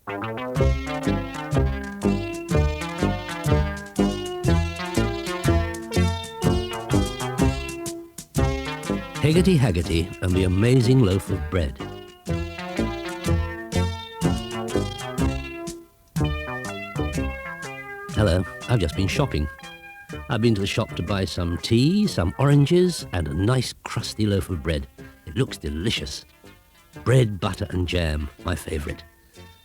Heggarty Haggarty and the Amazing Loaf of Bread. Hello, I've just been shopping. I've been to the shop to buy some tea, some oranges, and a nice crusty loaf of bread. It looks delicious. Bread, butter and jam, my favourite.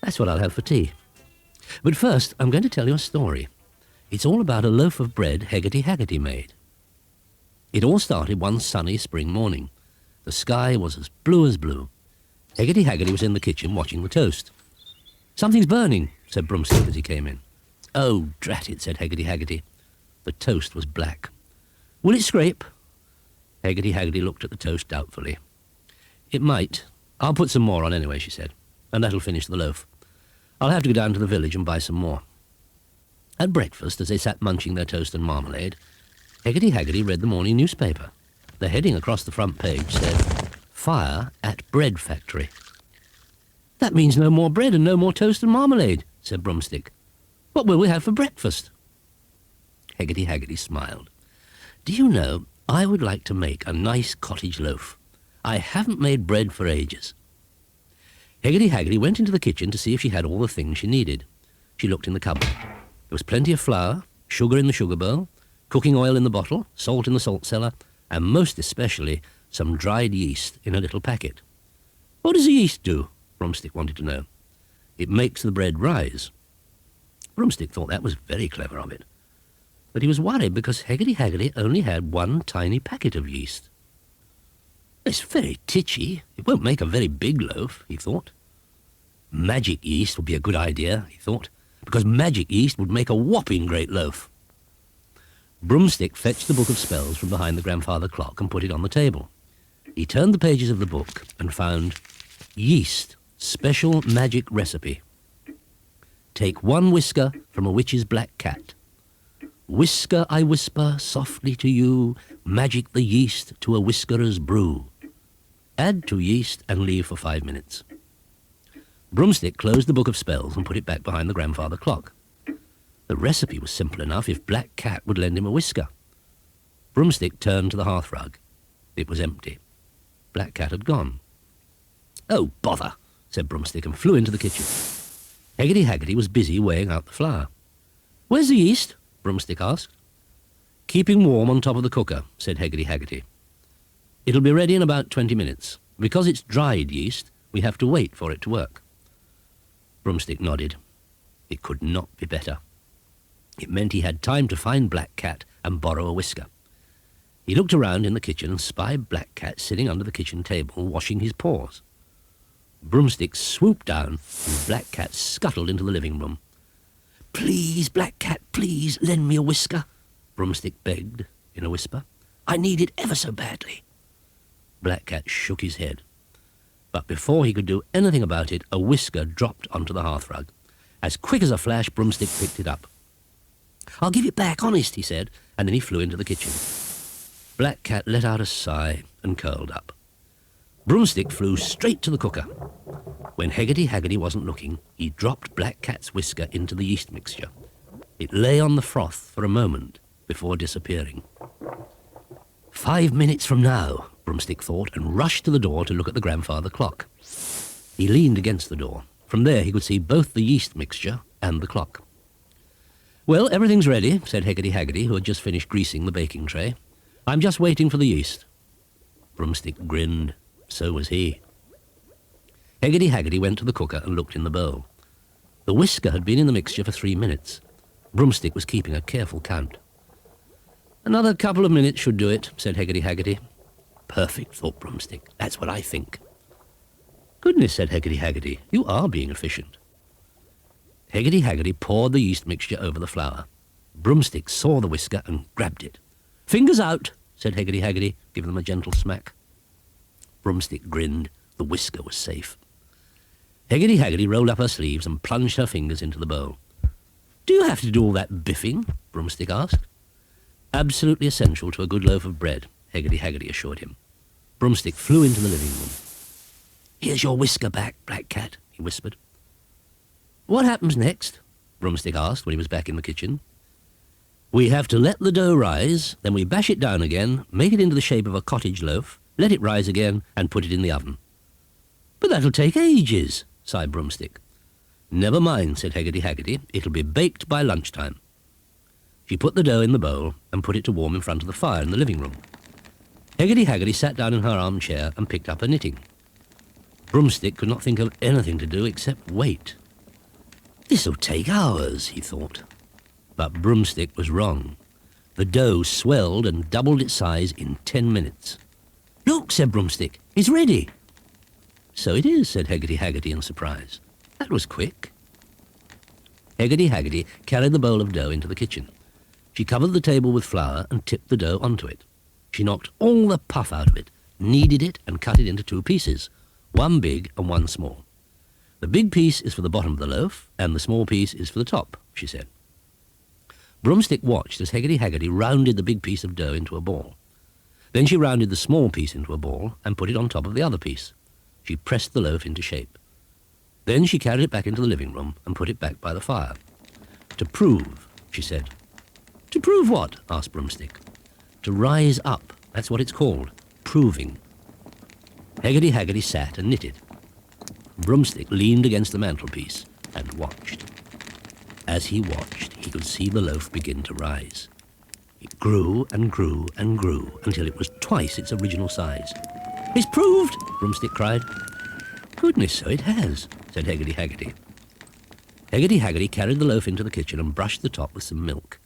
That's what I'll have for tea. But first, I'm going to tell you a story. It's all about a loaf of bread Heggarty Haggarty made. It all started one sunny spring morning. The sky was as blue as blue. Heggarty Haggarty was in the kitchen watching the toast. "Something's burning," said Broomstick as he came in. "Oh, drat it," said Heggarty Haggarty. The toast was black. "Will it scrape?" Heggarty Haggarty looked at the toast doubtfully. "It might. I'll put some more on anyway," she said, "and that'll finish the loaf. I'll have to go down to the village and buy some more." At breakfast, as they sat munching their toast and marmalade, Heggarty Haggarty read the morning newspaper. The heading across the front page said, "Fire at Bread Factory." "That means no more bread and no more toast and marmalade," said Broomstick. "What will we have for breakfast?" Heggarty Haggarty smiled. "Do you know, I would like to make a nice cottage loaf. I haven't made bread for ages." Heggarty Haggarty went into the kitchen to see if she had all the things she needed. She looked in the cupboard. There was plenty of flour, sugar in the sugar bowl, cooking oil in the bottle, salt in the salt cellar, and most especially some dried yeast in a little packet. "What does the yeast do?" Broomstick wanted to know. "It makes the bread rise." Broomstick thought that was very clever of it. But he was worried because Heggarty Haggarty only had one tiny packet of yeast. "It's very titchy. It won't make a very big loaf," he thought. Magic yeast would be a good idea, he thought, because magic yeast would make a whopping great loaf. Broomstick fetched the book of spells from behind the grandfather clock and put it on the table. He turned the pages of the book and found Yeast, Special Magic Recipe. Take 1 whisker from a witch's black cat. Whisker, I whisper softly to you, magic the yeast to a whiskerer's brew. Add 2 yeast and leave for 5 minutes. Broomstick closed the book of spells and put it back behind the grandfather clock. The recipe was simple enough if Black Cat would lend him a whisker. Broomstick turned to the hearthrug. It was empty. Black Cat had gone. "Oh, bother," said Broomstick and flew into the kitchen. Heggarty Haggarty was busy weighing out the flour. "Where's the yeast?" Broomstick asked. "Keeping warm on top of the cooker," said Heggarty Haggarty. "It'll be ready in about 20 minutes. Because it's dried yeast, we have to wait for it to work." Broomstick nodded. It could not be better. It meant he had time to find Black Cat and borrow a whisker. He looked around in the kitchen and spied Black Cat sitting under the kitchen table washing his paws. Broomstick swooped down and Black Cat scuttled into the living room. "Please, Black Cat, please, lend me a whisker," Broomstick begged in a whisper. "I need it ever so badly." Black Cat shook his head. But before he could do anything about it, a whisker dropped onto the hearthrug. As quick as a flash, Broomstick picked it up. "I'll give it back, honest," he said, and then he flew into the kitchen. Black Cat let out a sigh and curled up. Broomstick flew straight to the cooker. When Heggarty Haggarty wasn't looking, he dropped Black Cat's whisker into the yeast mixture. It lay on the froth for a moment before disappearing. 5 minutes from now, Broomstick thought, and rushed to the door to look at the grandfather clock. He leaned against the door. From there he could see both the yeast mixture and the clock. "Well, everything's ready," said Heggarty Haggarty, who had just finished greasing the baking tray. "I'm just waiting for the yeast." Broomstick grinned. So was he. Heggarty Haggarty went to the cooker and looked in the bowl. The whisker had been in the mixture for 3 minutes. Broomstick was keeping a careful count. "Another couple of minutes should do it," said Heggarty Haggarty. "Perfect," thought Broomstick. "That's what I think." "Goodness," said Heggarty Haggarty, "you are being efficient." Heggarty Haggarty poured the yeast mixture over the flour. Broomstick saw the whisker and grabbed it. "Fingers out," said Heggarty Haggarty, giving them a gentle smack. Broomstick grinned. The whisker was safe. Heggarty Haggarty rolled up her sleeves and plunged her fingers into the bowl. "Do you have to do all that biffing?" Broomstick asked. "Absolutely essential to a good loaf of bread," Heggarty Haggarty assured him. Broomstick flew into the living room. "Here's your whisker back, Black Cat," he whispered. What happens next? Broomstick asked when he was back in the kitchen. We have to let the dough rise, then we bash it down again, make it into the shape of a cottage loaf, let it rise again, and put it in the oven. But that'll take ages, sighed Broomstick. Never mind, said Heggarty Haggarty, it'll be baked by lunchtime. She put the dough in the bowl and put it to warm in front of the fire in the living room. Heggarty Haggarty sat down in her armchair and picked up her knitting. Broomstick could not think of anything to do except wait. This'll take hours, he thought. But Broomstick was wrong. The dough swelled and doubled its size in 10 minutes. Look, said Broomstick, it's ready. So it is, said Heggarty Haggarty in surprise. That was quick. Heggarty Haggarty carried the bowl of dough into the kitchen. She covered the table with flour and tipped the dough onto it. She knocked all the puff out of it, kneaded it and cut it into 2 pieces, one big and one small. The big piece is for the bottom of the loaf, and the small piece is for the top, she said. Broomstick watched as Heggarty Haggarty rounded the big piece of dough into a ball. Then she rounded the small piece into a ball and put it on top of the other piece. She pressed the loaf into shape. Then she carried it back into the living room and put it back by the fire. To prove, she said. To prove what? Asked Broomstick. To rise up, that's what it's called, proving. Heggarty Haggarty sat and knitted. Broomstick leaned against the mantelpiece and watched. As he watched, he could see the loaf begin to rise. It grew and grew and grew until it was twice its original size. It's proved, Broomstick cried. Goodness, so it has, said Heggarty Haggarty. Heggarty Haggarty carried the loaf into the kitchen and brushed the top with some milk.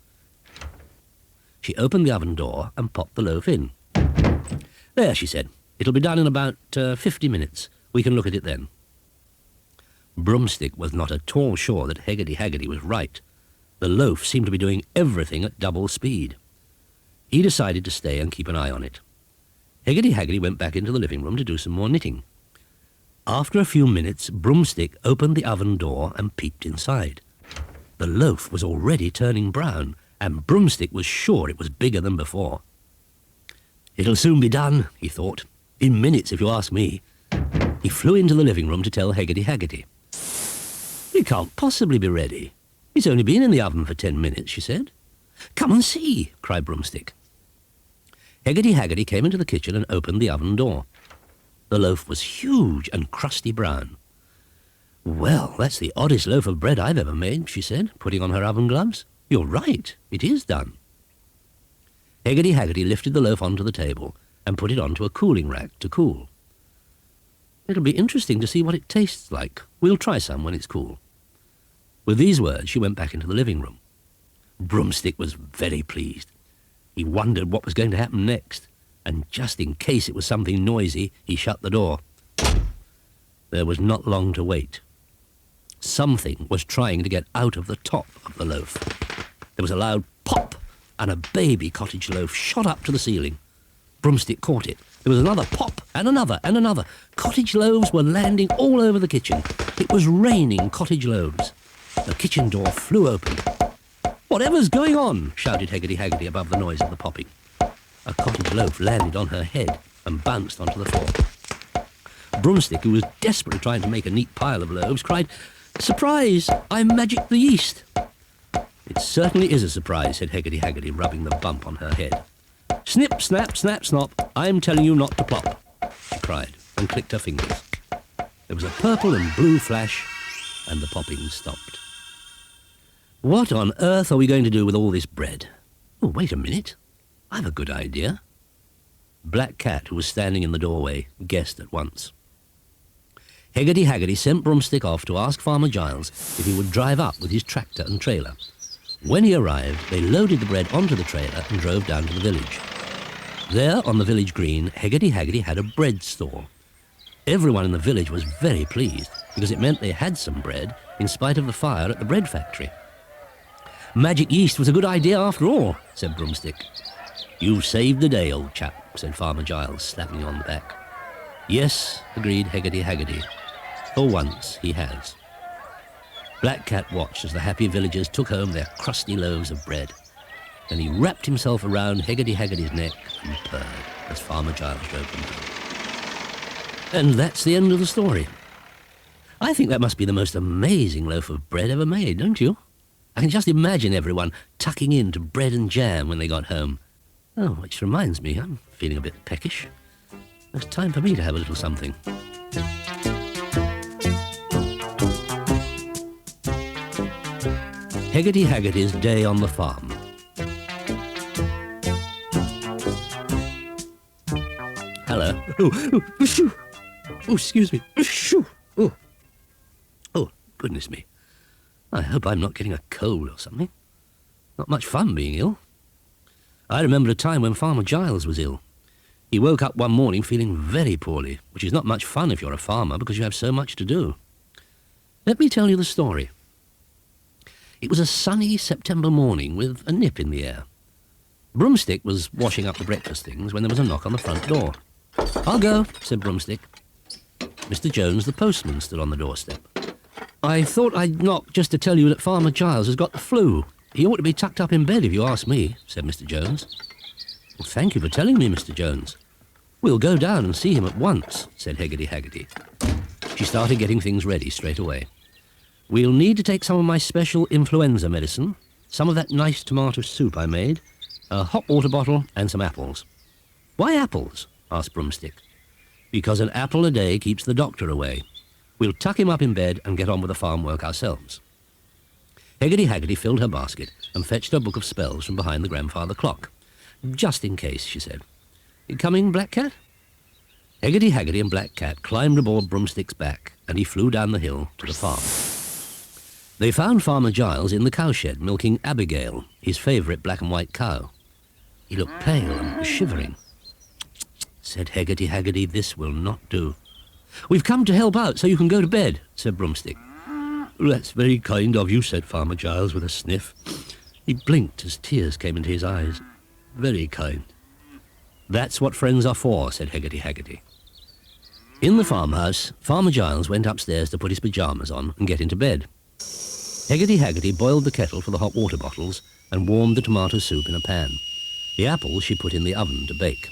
She opened the oven door and popped the loaf in. There, she said. It'll be done in about 50 minutes. We can look at it then. Broomstick was not at all sure that Heggarty Haggarty was right. The loaf seemed to be doing everything at double speed. He decided to stay and keep an eye on it. Heggarty Haggarty went back into the living room to do some more knitting. After a few minutes, Broomstick opened the oven door and peeped inside. The loaf was already turning brown, and Broomstick was sure it was bigger than before. It'll soon be done, he thought. In minutes, if you ask me. He flew into the living room to tell Heggarty Haggarty. It can't possibly be ready. It's only been in the oven for 10 minutes, she said. Come and see, cried Broomstick. Heggarty Haggarty came into the kitchen and opened the oven door. The loaf was huge and crusty brown. Well, that's the oddest loaf of bread I've ever made, she said, putting on her oven gloves. You're right, it is done. Heggarty Haggarty lifted the loaf onto the table and put it onto a cooling rack to cool. It'll be interesting to see what it tastes like. We'll try some when it's cool. With these words, she went back into the living room. Broomstick was very pleased. He wondered what was going to happen next, and just in case it was something noisy, he shut the door. There was not long to wait. Something was trying to get out of the top of the loaf. There was a loud pop, and a baby cottage loaf shot up to the ceiling. Broomstick caught it. There was another pop, and another, and another. Cottage loaves were landing all over the kitchen. It was raining cottage loaves. The kitchen door flew open. Whatever's going on? Shouted Heggarty Haggarty above the noise of the popping. A cottage loaf landed on her head and bounced onto the floor. Broomstick, who was desperately trying to make a neat pile of loaves, cried, Surprise! I magicked the yeast. It certainly is a surprise, said Heggarty Haggarty, rubbing the bump on her head. Snip, snap, snap, snop, I'm telling you not to plop, she cried, and clicked her fingers. There was a purple and blue flash, and the popping stopped. What on earth are we going to do with all this bread? Oh, wait a minute. I've a good idea. Black Cat, who was standing in the doorway, guessed at once. Heggarty Haggarty sent Broomstick off to ask Farmer Giles if he would drive up with his tractor and trailer. When he arrived, they loaded the bread onto the trailer and drove down to the village. There, on the village green, Heggarty Haggarty had a bread stall. Everyone in the village was very pleased, because it meant they had some bread, in spite of the fire at the bread factory. Magic yeast was a good idea after all, said Broomstick. You've saved the day, old chap, said Farmer Giles, slapping him on the back. Yes, agreed Heggarty Haggarty. For once, he has. Black Cat watched as the happy villagers took home their crusty loaves of bread. Then he wrapped himself around Heggarty Haggarty's neck and purred as Farmer Giles drove them home. And that's the end of the story. I think that must be the most amazing loaf of bread ever made, don't you? I can just imagine everyone tucking into bread and jam when they got home. Oh, which reminds me, I'm feeling a bit peckish. It's time for me to have a little something. Heggarty Haggarty's Day on the Farm. Hello. Oh, excuse me. Oh, goodness me. I hope I'm not getting a cold or something. Not much fun being ill. I remember a time when Farmer Giles was ill. He woke up one morning feeling very poorly, which is not much fun if you're a farmer because you have so much to do. Let me tell you the story. It was a sunny September morning with a nip in the air. Broomstick was washing up the breakfast things when there was a knock on the front door. "I'll go," said Broomstick. Mr. Jones, the postman, stood on the doorstep. "I thought I'd knock just to tell you that Farmer Giles has got the flu. He ought to be tucked up in bed if you ask me," said Mr. Jones. "Well, thank you for telling me, Mr. Jones. We'll go down and see him at once," said Heggarty Haggarty. She started getting things ready straight away. "We'll need to take some of my special influenza medicine, some of that nice tomato soup I made, a hot water bottle and some apples." "Why apples?" asked Broomstick. "Because an apple a day keeps the doctor away. We'll tuck him up in bed and get on with the farm work ourselves." Heggarty Haggarty filled her basket and fetched her book of spells from behind the grandfather clock. "Just in case," she said. "You coming, Black Cat?" Heggarty Haggarty and Black Cat climbed aboard Broomstick's back, and he flew down the hill to the farm. They found Farmer Giles in the cowshed milking Abigail, his favourite black and white cow. He looked pale and was shivering. Said Heggarty Haggarty, "This will not do." "We've come to help out so you can go to bed," said Broomstick. "That's very kind of you," said Farmer Giles with a sniff. He blinked as tears came into his eyes. "Very kind." "That's what friends are for," said Heggarty Haggarty. In the farmhouse, Farmer Giles went upstairs to put his pyjamas on and get into bed. Heggarty Haggarty boiled the kettle for the hot water bottles and warmed the tomato soup in a pan. The apples she put in the oven to bake.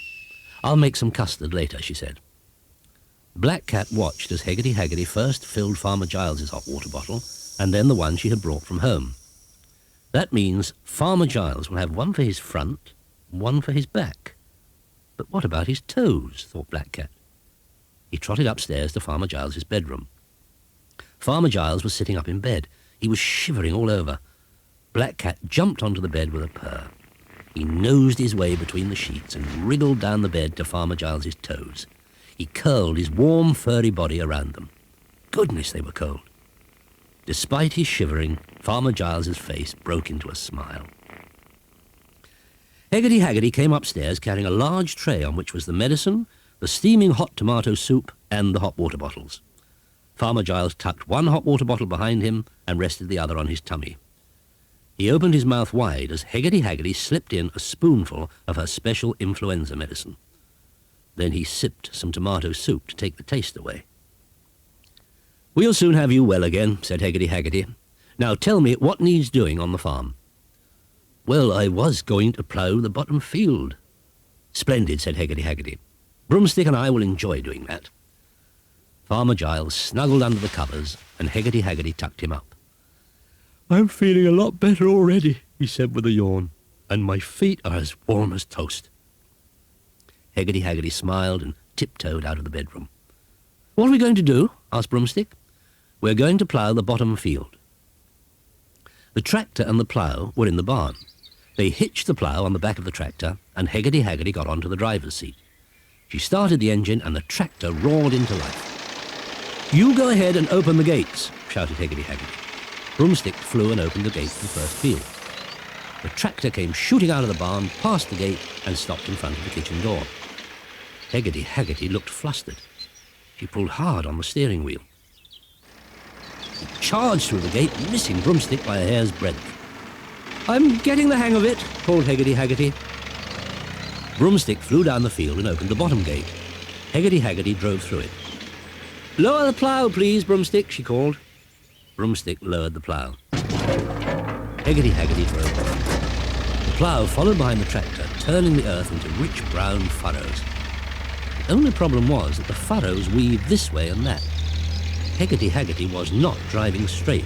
"I'll make some custard later," she said. Black Cat watched as Heggarty Haggarty first filled Farmer Giles's hot water bottle and then the one she had brought from home. That means Farmer Giles will have one for his front, one for his back. But what about his toes, thought Black Cat. He trotted upstairs to Farmer Giles's bedroom. Farmer Giles was sitting up in bed. He was shivering all over. Black Cat jumped onto the bed with a purr. He nosed his way between the sheets and wriggled down the bed to Farmer Giles's toes. He curled his warm, furry body around them. Goodness, they were cold. Despite his shivering, Farmer Giles's face broke into a smile. Heggarty Haggarty came upstairs carrying a large tray on which was the medicine, the steaming hot tomato soup, and the hot water bottles. Farmer Giles tucked one hot water bottle behind him and rested the other on his tummy. He opened his mouth wide as Heggarty Haggarty slipped in a spoonful of her special influenza medicine. Then he sipped some tomato soup to take the taste away. "We'll soon have you well again," said Heggarty Haggarty. "Now tell me what needs doing on the farm." "Well, I was going to plough the bottom field." "Splendid," said Heggarty Haggarty. "Broomstick and I will enjoy doing that." Farmer Giles snuggled under the covers and Heggarty Haggarty tucked him up. "I'm feeling a lot better already," he said with a yawn, "and my feet are as warm as toast." Heggarty Haggarty smiled and tiptoed out of the bedroom. "What are we going to do?" asked Broomstick. "We're going to plough the bottom field." The tractor and the plough were in the barn. They hitched the plough on the back of the tractor, and Heggarty Haggarty got onto the driver's seat. She started the engine, and the tractor roared into life. "You go ahead and open the gates," shouted Heggarty Haggarty. Broomstick flew and opened the gate to the first field. The tractor came shooting out of the barn, past the gate, and stopped in front of the kitchen door. Heggarty Haggarty looked flustered. She pulled hard on the steering wheel. He charged through the gate, missing Broomstick by a hair's breadth. "I'm getting the hang of it," called Heggarty Haggarty. Broomstick flew down the field and opened the bottom gate. Heggarty Haggarty drove through it. "Lower the plough, please, Broomstick," she called. Broomstick lowered the plough. Heggarty Haggarty drove on. The plough followed behind the tractor, turning the earth into rich brown furrows. The only problem was that the furrows weaved this way and that. Heggarty Haggarty was not driving straight.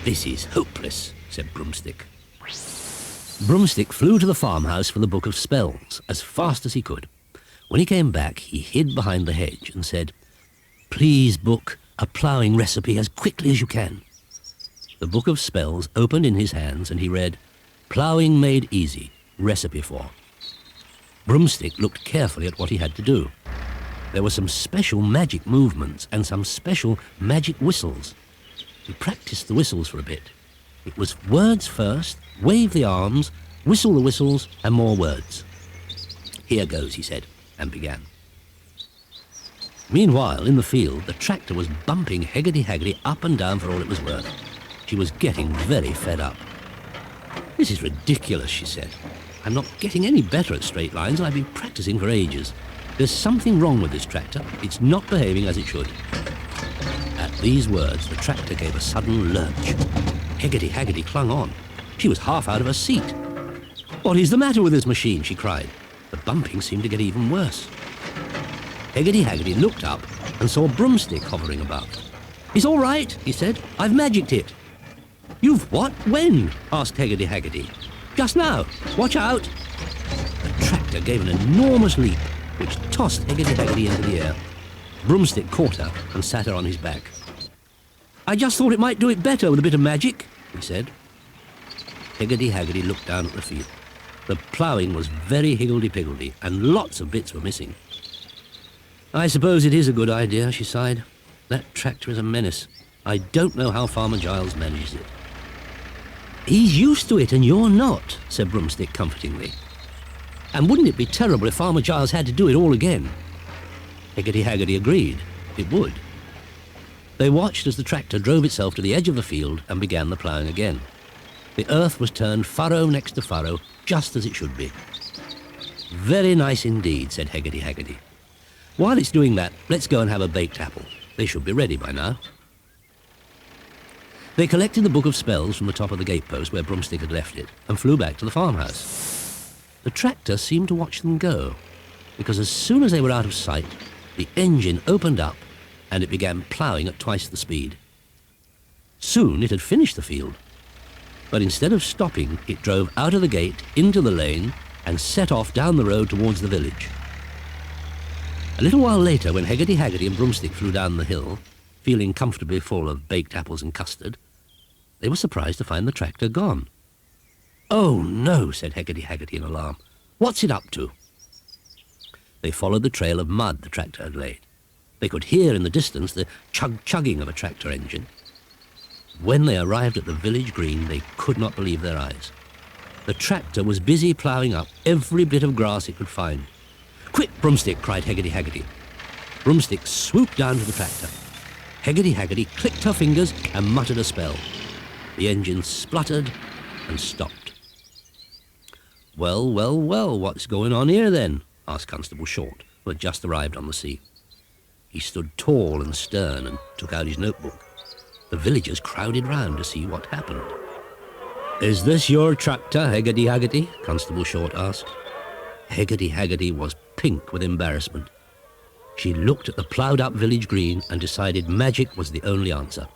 "This is hopeless," said Broomstick. Broomstick flew to the farmhouse for the book of spells as fast as he could. When he came back, he hid behind the hedge and said, "Please, book, a ploughing recipe as quickly as you can." The book of spells opened in his hands and he read, "Ploughing made easy, recipe for." Broomstick looked carefully at what he had to do. There were some special magic movements and some special magic whistles. He practiced the whistles for a bit. It was words first, wave the arms, whistle the whistles, and more words. "Here goes," he said, and began. Meanwhile, in the field, the tractor was bumping Heggarty Haggarty up and down for all it was worth. She was getting very fed up. "This is ridiculous," she said. "I'm not getting any better at straight lines, and I've been practicing for ages. There's something wrong with this tractor. It's not behaving as it should." At these words, the tractor gave a sudden lurch. Heggarty Haggarty clung on. She was half out of her seat. "What is the matter with this machine?" she cried. The bumping seemed to get even worse. Heggarty Haggarty looked up and saw Broomstick hovering about. "It's all right," he said. "I've magicked it." "You've what? When?" asked Heggarty Haggarty. "Just now. Watch out." The tractor gave an enormous leap, which tossed Heggarty Haggarty into the air. Broomstick caught her and sat her on his back. "I just thought it might do it better with a bit of magic," he said. Heggarty Haggarty looked down at the field. The ploughing was very higgledy-piggledy, and lots of bits were missing. "I suppose it is a good idea," she sighed. "That tractor is a menace. I don't know how Farmer Giles manages it." "He's used to it and you're not," said Broomstick comfortingly. "And wouldn't it be terrible if Farmer Giles had to do it all again?" Heggarty Haggarty agreed. It would. They watched as the tractor drove itself to the edge of the field and began the ploughing again. The earth was turned furrow next to furrow, just as it should be. "Very nice indeed," said Heggarty Haggarty. "While it's doing that, let's go and have a baked apple. They should be ready by now." They collected the book of spells from the top of the gatepost where Broomstick had left it and flew back to the farmhouse. The tractor seemed to watch them go, because as soon as they were out of sight, the engine opened up and it began ploughing at twice the speed. Soon it had finished the field, but instead of stopping, it drove out of the gate into the lane and set off down the road towards the village. A little while later, when Heggarty Haggarty and Broomstick flew down the hill, feeling comfortably full of baked apples and custard, they were surprised to find the tractor gone. "Oh, no," said Heggarty Haggarty in alarm. "What's it up to?" They followed the trail of mud the tractor had laid. They could hear in the distance the chug-chugging of a tractor engine. When they arrived at the village green, they could not believe their eyes. The tractor was busy ploughing up every bit of grass it could find. "Quick, Broomstick!" cried Heggarty Haggarty. Broomstick swooped down to the tractor. Heggarty Haggarty clicked her fingers and muttered a spell. The engine spluttered and stopped. "Well, well, well, what's going on here then?" asked Constable Short, who had just arrived on the scene. He stood tall and stern and took out his notebook. The villagers crowded round to see what happened. "Is this your tractor, Heggarty Haggarty?" Constable Short asked. Heggarty Haggarty was pink with embarrassment. She looked at the ploughed-up village green and decided magic was the only answer.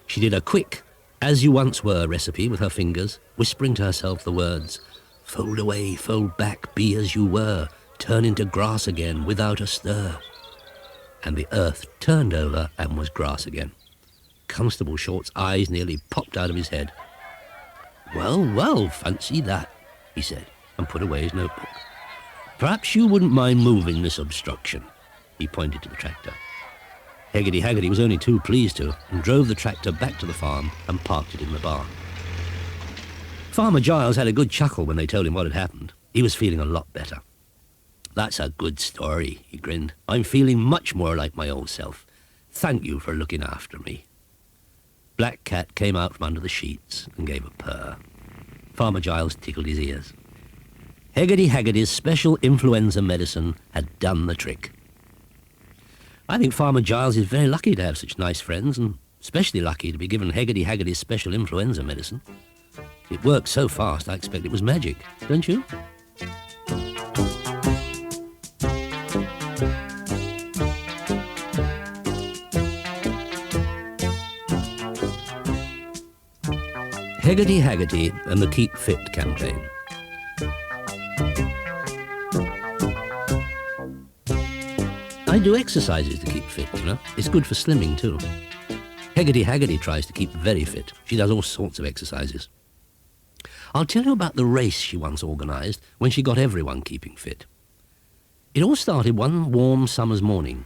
She did a quick, "as you once were" recipe with her fingers, whispering to herself the words, "Fold away, fold back, be as you were, turn into grass again without a stir." And the earth turned over and was grass again. Constable Short's eyes nearly popped out of his head. "Well, well, fancy that," he said, and put away his notebook. "Perhaps you wouldn't mind moving this obstruction." He pointed to the tractor. Heggarty Haggarty was only too pleased to, and drove the tractor back to the farm and parked it in the barn. Farmer Giles had a good chuckle when they told him what had happened. He was feeling a lot better. "That's a good story," he grinned. "I'm feeling much more like my old self. Thank you for looking after me." Black Cat came out from under the sheets and gave a purr. Farmer Giles tickled his ears. Heggarty Haggarty's special influenza medicine had done the trick. I think Farmer Giles is very lucky to have such nice friends, and especially lucky to be given Heggarty Haggarty's special influenza medicine. It worked so fast I expect it was magic, don't you? Heggarty Haggarty and the Keep Fit campaign. I do exercises to keep fit, you know. It's good for slimming too. Heggarty Haggarty tries to keep very fit. She does all sorts of exercises. I'll tell you about the race she once organised when she got everyone keeping fit. It all started one warm summer's morning.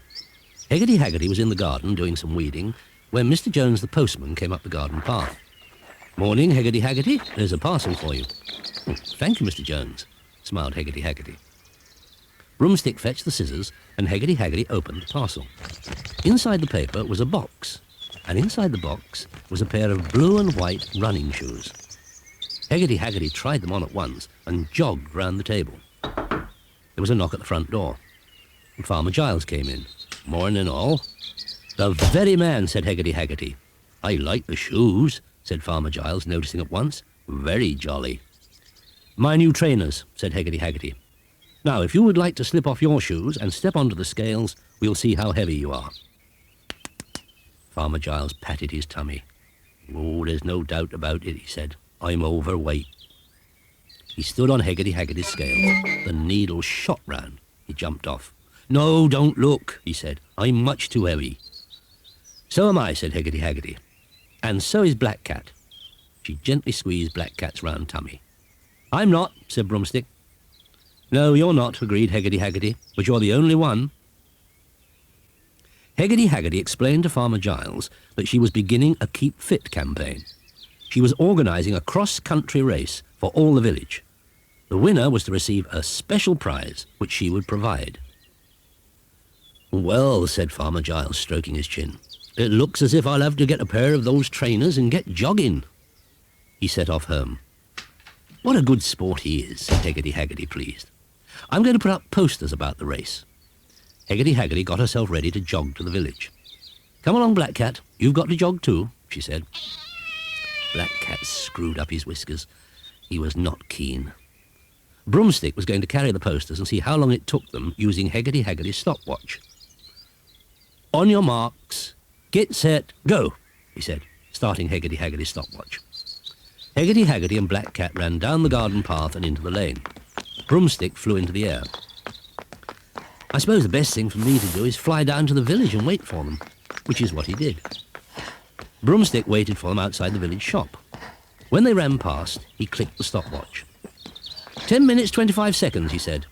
Heggarty Haggarty was in the garden doing some weeding when Mr. Jones the postman came up the garden path. "Morning, Heggarty Haggarty. There's a parcel for you." "Oh, thank you, Mr. Jones," smiled Heggarty Haggarty. Broomstick fetched the scissors and Heggarty Haggarty opened the parcel. Inside the paper was a box, and inside the box was a pair of blue and white running shoes. Heggarty Haggarty tried them on at once and jogged round the table. There was a knock at the front door, and Farmer Giles came in. "Morning all." "The very man," said Heggarty Haggarty. "I like the shoes," said Farmer Giles, noticing at once. "Very jolly." "My new trainers," said Heggarty Haggarty. "Now, if you would like to slip off your shoes and step onto the scales, we'll see how heavy you are." Farmer Giles patted his tummy. "Oh, there's no doubt about it," he said. "I'm overweight." He stood on Heggarty Haggarty's scale. The needle shot round. He jumped off. "No, don't look," he said. "I'm much too heavy." "So am I," said Heggarty Haggarty. "And so is Black Cat." She gently squeezed Black Cat's round tummy. "I'm not," said Broomstick. "No, you're not," agreed Heggarty Haggarty, "but you're the only one." Heggarty Haggarty explained to Farmer Giles that she was beginning a Keep Fit campaign. She was organising a cross-country race for all the village. The winner was to receive a special prize, which she would provide. "Well," said Farmer Giles, stroking his chin, "it looks as if I'll have to get a pair of those trainers and get jogging." He set off home. "What a good sport he is," said Heggarty Haggarty, pleased. "I'm going to put up posters about the race." Heggarty Haggarty got herself ready to jog to the village. "Come along, Black Cat. You've got to jog too," she said. Black Cat screwed up his whiskers. He was not keen. Broomstick was going to carry the posters and see how long it took them using Heggarty Haggarty's stopwatch. "On your marks, get set, go," he said, starting Heggarty Haggarty's stopwatch. Heggarty Haggarty and Black Cat ran down the garden path and into the lane. Broomstick flew into the air. "I suppose the best thing for me to do is fly down to the village and wait for them," which is what he did. Broomstick waited for them outside the village shop. When they ran past, he clicked the stopwatch. 10 minutes, 25 seconds, he said.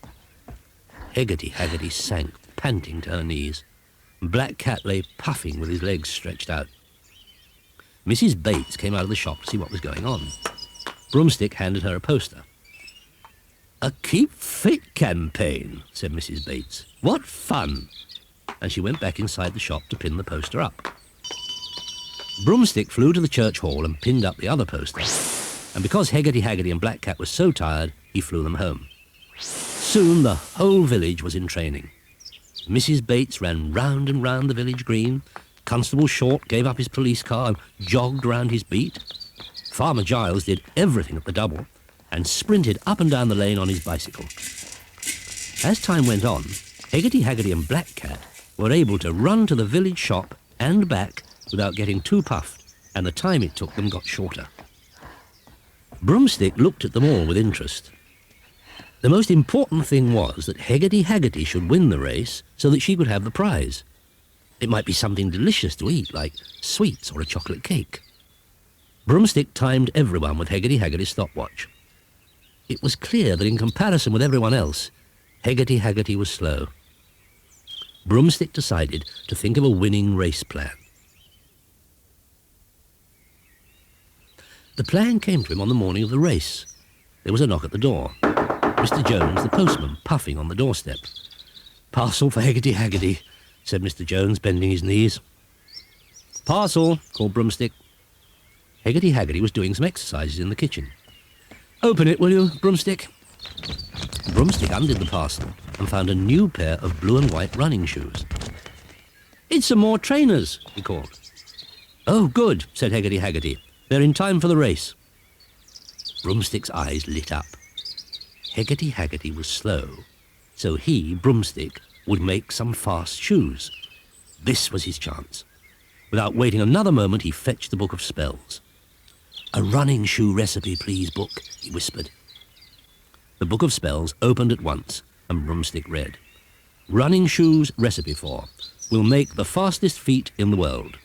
Heggarty Haggarty sank, panting to her knees. Black Cat lay puffing with his legs stretched out. Mrs. Bates came out of the shop to see what was going on. Broomstick handed her a poster. "A Keep Fit campaign," said Mrs. Bates. "What fun!" And she went back inside the shop to pin the poster up. Broomstick flew to the church hall and pinned up the other poster. And because Heggarty Haggarty and Black Cat were so tired, he flew them home. Soon the whole village was in training. Mrs. Bates ran round and round the village green. Constable Short gave up his police car and jogged round his beat. Farmer Giles did everything at the double and sprinted up and down the lane on his bicycle. As time went on, Heggarty Haggarty and Black Cat were able to run to the village shop and back without getting too puffed, and the time it took them got shorter. Broomstick looked at them all with interest. The most important thing was that Heggarty Haggarty should win the race so that she could have the prize. It might be something delicious to eat, like sweets or a chocolate cake. Broomstick timed everyone with Heggarty Haggarty's stopwatch. It was clear that in comparison with everyone else, Heggarty Haggarty was slow. Broomstick decided to think of a winning race plan. The plan came to him on the morning of the race. There was a knock at the door. Mr. Jones, the postman, puffing on the doorstep. "Parcel for Heggarty Haggarty," said Mr. Jones, bending his knees. "Parcel," called Broomstick. Heggarty Haggarty was doing some exercises in the kitchen. "Open it, will you, Broomstick?" Broomstick undid the parcel and found a new pair of blue and white running shoes. "It's some more trainers," he called. "Oh, good," said Heggarty Haggarty. "They're in time for the race." Broomstick's eyes lit up. Heggarty Haggarty was slow, so he, Broomstick, would make some fast shoes. This was his chance. Without waiting another moment, he fetched the book of spells. "A running shoe recipe, please, book," he whispered. The book of spells opened at once, and Broomstick read, "Running shoes recipe for will make the fastest feet in the world.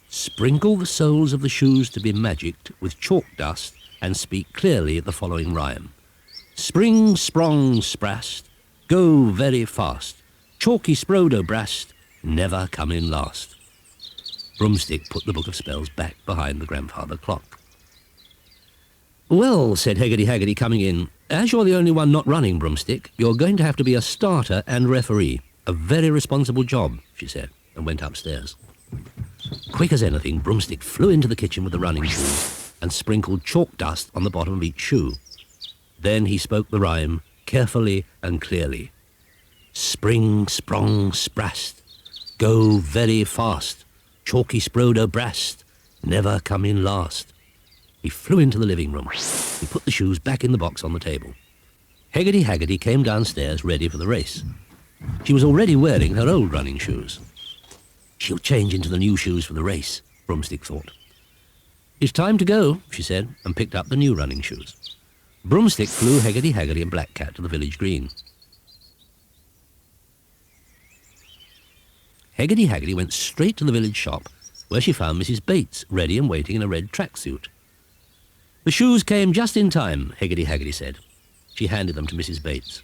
Sprinkle the soles of the shoes to be magicked with chalk dust and speak clearly the following rhyme. Spring, sprong, sprast, go very fast. Chalky sprodo brast, never come in last." Broomstick put the book of spells back behind the grandfather clock. "Well," said Heggarty Haggarty, coming in, "as you're the only one not running, Broomstick, you're going to have to be a starter and referee. A very responsible job," she said, and went upstairs. Quick as anything, Broomstick flew into the kitchen with the running shoes and sprinkled chalk dust on the bottom of each shoe. Then he spoke the rhyme carefully and clearly. Spring, sprong, sprast, go very fast. Chalky sprodo brast, never come in last. He flew into the living room. He put the shoes back in the box on the table. Heggarty Haggarty came downstairs ready for the race. She was already wearing her old running shoes. "She'll change into the new shoes for the race," Broomstick thought. "It's time to go," she said, and picked up the new running shoes. Broomstick flew Heggarty Haggarty and Black Cat to the village green. Heggarty Haggarty went straight to the village shop, where she found Mrs. Bates ready and waiting in a red tracksuit. "The shoes came just in time," Heggarty Haggarty said. She handed them to Mrs. Bates.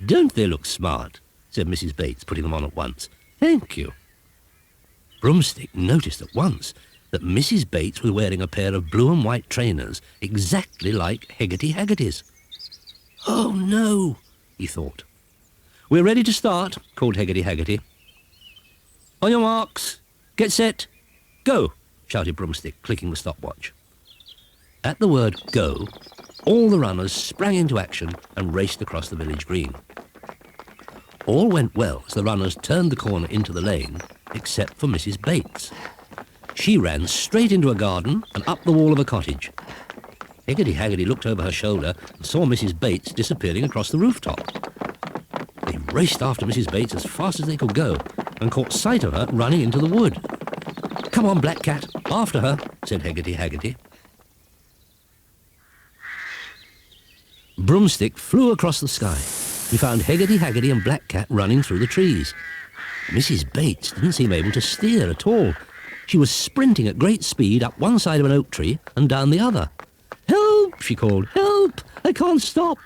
"Don't they look smart?" said Mrs. Bates, putting them on at once. "Thank you." Broomstick noticed at once that Mrs. Bates was wearing a pair of blue and white trainers exactly like Heggarty Haggarty's. "Oh, no," he thought. "We're ready to start," called Heggarty Haggarty. "On your marks, get set, go," shouted Broomstick, clicking the stopwatch. At the word go, all the runners sprang into action and raced across the village green. All went well as the runners turned the corner into the lane, except for Mrs. Bates. She ran straight into a garden and up the wall of a cottage. Heggarty Haggarty looked over her shoulder and saw Mrs. Bates disappearing across the rooftop. They raced after Mrs. Bates as fast as they could go and caught sight of her running into the wood. "Come on, Black Cat, after her," said Heggarty Haggarty. Broomstick flew across the sky. He found Heggarty Haggarty and Black Cat running through the trees. Mrs. Bates didn't seem able to steer at all. She was sprinting at great speed up one side of an oak tree and down the other. "Help!" she called. "Help! I can't stop!"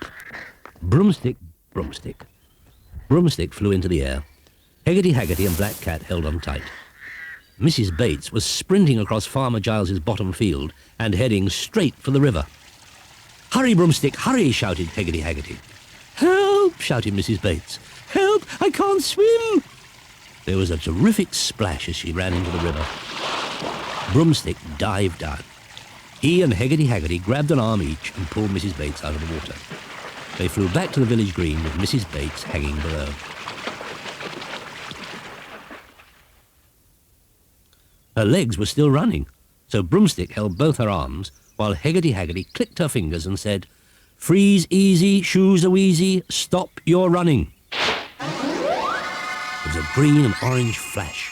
Broomstick, Broomstick. Broomstick flew into the air. Heggarty Haggarty and Black Cat held on tight. Mrs. Bates was sprinting across Farmer Giles's bottom field and heading straight for the river. "Hurry, Broomstick, hurry!" shouted Heggarty Haggarty. "Help!" shouted Mrs. Bates. "Help! I can't swim!" There was a terrific splash as she ran into the river. Broomstick dived down. He and Heggarty Haggarty grabbed an arm each and pulled Mrs. Bates out of the water. They flew back to the village green with Mrs. Bates hanging below. Her legs were still running, so Broomstick held both her arms while Heggarty Haggarty clicked her fingers and said, "Freeze easy, shoes are wheezy, stop your running." There was a green and orange flash,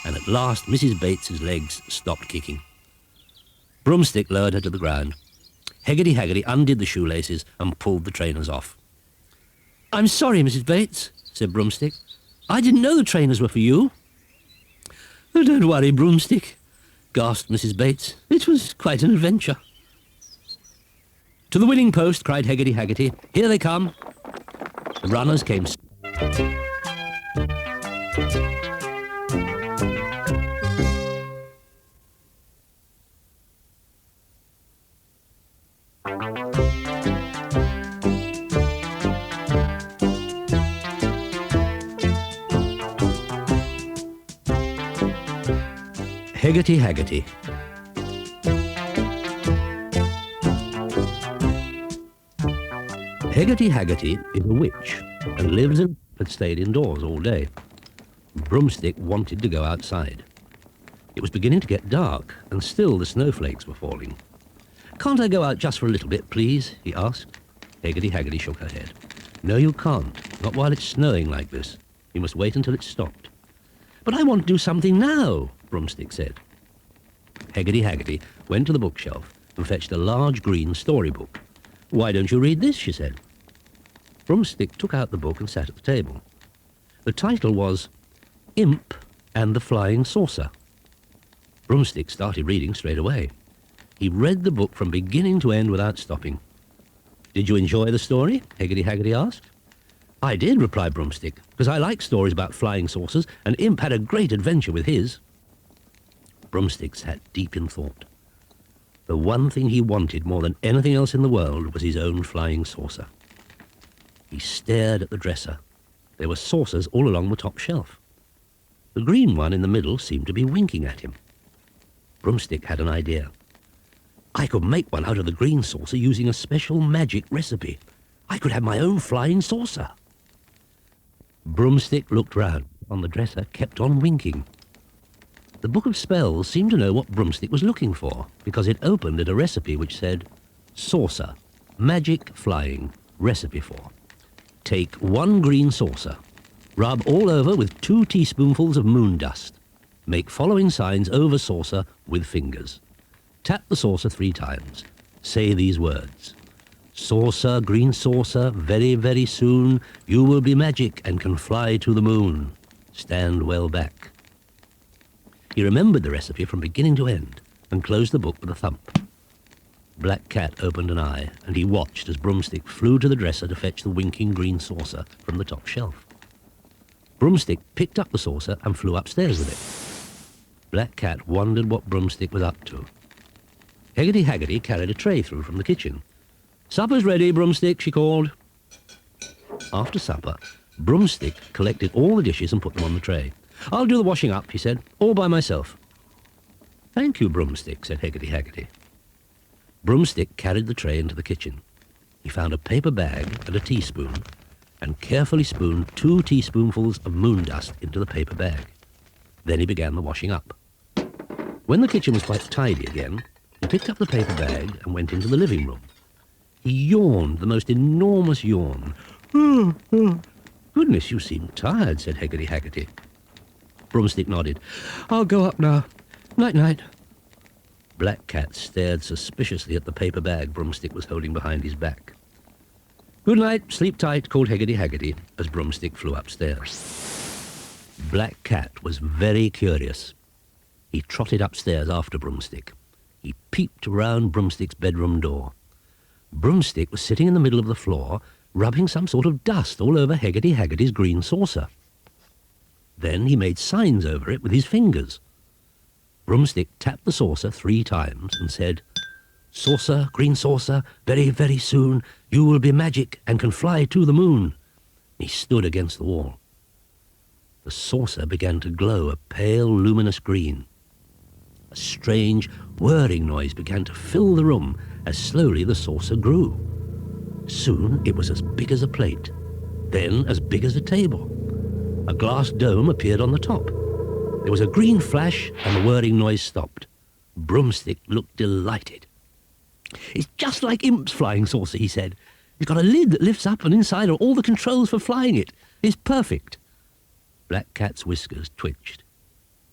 and at last Mrs. Bates's legs stopped kicking. Broomstick lowered her to the ground. Heggarty Haggarty undid the shoelaces and pulled the trainers off. "I'm sorry, Mrs. Bates," said Broomstick. "I didn't know the trainers were for you." "Oh, don't worry, Broomstick," gasped Mrs. Bates. "It was quite an adventure." "To the winning post," cried Heggarty Haggarty. "Here they come." The runners came. Heggarty Haggarty. Heggarty Haggarty is a witch and lives and had stayed indoors all day. Broomstick wanted to go outside. It was beginning to get dark, and still the snowflakes were falling. "Can't I go out just for a little bit, please?" he asked. Heggarty Haggarty shook her head. "No, you can't. Not while it's snowing like this. You must wait until it's stopped." "But I want to do something now," Broomstick said. Heggarty Haggarty went to the bookshelf and fetched a large green storybook. "Why don't you read this?" she said. Broomstick took out the book and sat at the table. The title was Imp and the Flying Saucer. Broomstick started reading straight away. He read the book from beginning to end without stopping. "Did you enjoy the story?" Heggarty Haggarty asked. "I did," replied Broomstick, "because I like stories about flying saucers, and Imp had a great adventure with his." Broomstick sat deep in thought. The one thing he wanted more than anything else in the world was his own flying saucer. He stared at the dresser. There were saucers all along the top shelf. The green one in the middle seemed to be winking at him. Broomstick had an idea. "I could make one out of the green saucer using a special magic recipe. I could have my own flying saucer." Broomstick looked round. On the dresser kept on winking. The book of spells seemed to know what Broomstick was looking for, because it opened at a recipe which said, "Saucer, magic flying, recipe for. Take 1 green saucer. Rub all over with 2 teaspoonfuls of moon dust. Make following signs over saucer with fingers. Tap the saucer 3 times. Say these words. Saucer, green saucer, very, very soon you will be magic and can fly to the moon. Stand well back." He remembered the recipe from beginning to end and closed the book with a thump. Black Cat opened an eye, and he watched as Broomstick flew to the dresser to fetch the winking green saucer from the top shelf. Broomstick picked up the saucer and flew upstairs with it. Black Cat wondered what Broomstick was up to. Heggarty Haggarty carried a tray through from the kitchen. "Supper's ready, Broomstick," she called. After supper, Broomstick collected all the dishes and put them on the tray. "I'll do the washing up," he said, "all by myself." "Thank you, Broomstick," said Heggarty Haggarty. Broomstick carried the tray into the kitchen. He found a paper bag and a teaspoon, and carefully spooned 2 teaspoonfuls of moon dust into the paper bag. Then he began the washing up. When the kitchen was quite tidy again, he picked up the paper bag and went into the living room. He yawned the most enormous yawn. "Goodness, you seem tired," said Heggarty Haggarty. Broomstick nodded. "I'll go up now. Night-night." Black Cat stared suspiciously at the paper bag Broomstick was holding behind his back. "Good night, sleep tight," called Heggarty Haggarty as Broomstick flew upstairs. Black Cat was very curious. He trotted upstairs after Broomstick. He peeped around Broomstick's bedroom door. Broomstick was sitting in the middle of the floor, rubbing some sort of dust all over Heggarty Haggarty's green saucer. Then he made signs over it with his fingers. Broomstick tapped the saucer 3 times and said, "Saucer, green saucer, very, very soon you will be magic and can fly to the moon." He stood against the wall. The saucer began to glow a pale, luminous green. A strange, whirring noise began to fill the room as slowly the saucer grew. Soon it was as big as a plate, then as big as a table. A glass dome appeared on the top. There was a green flash, and the whirring noise stopped. Broomstick looked delighted. "It's just like Imp's flying saucer," he said. "It's got a lid that lifts up, and inside are all the controls for flying it. It's perfect." Black Cat's whiskers twitched.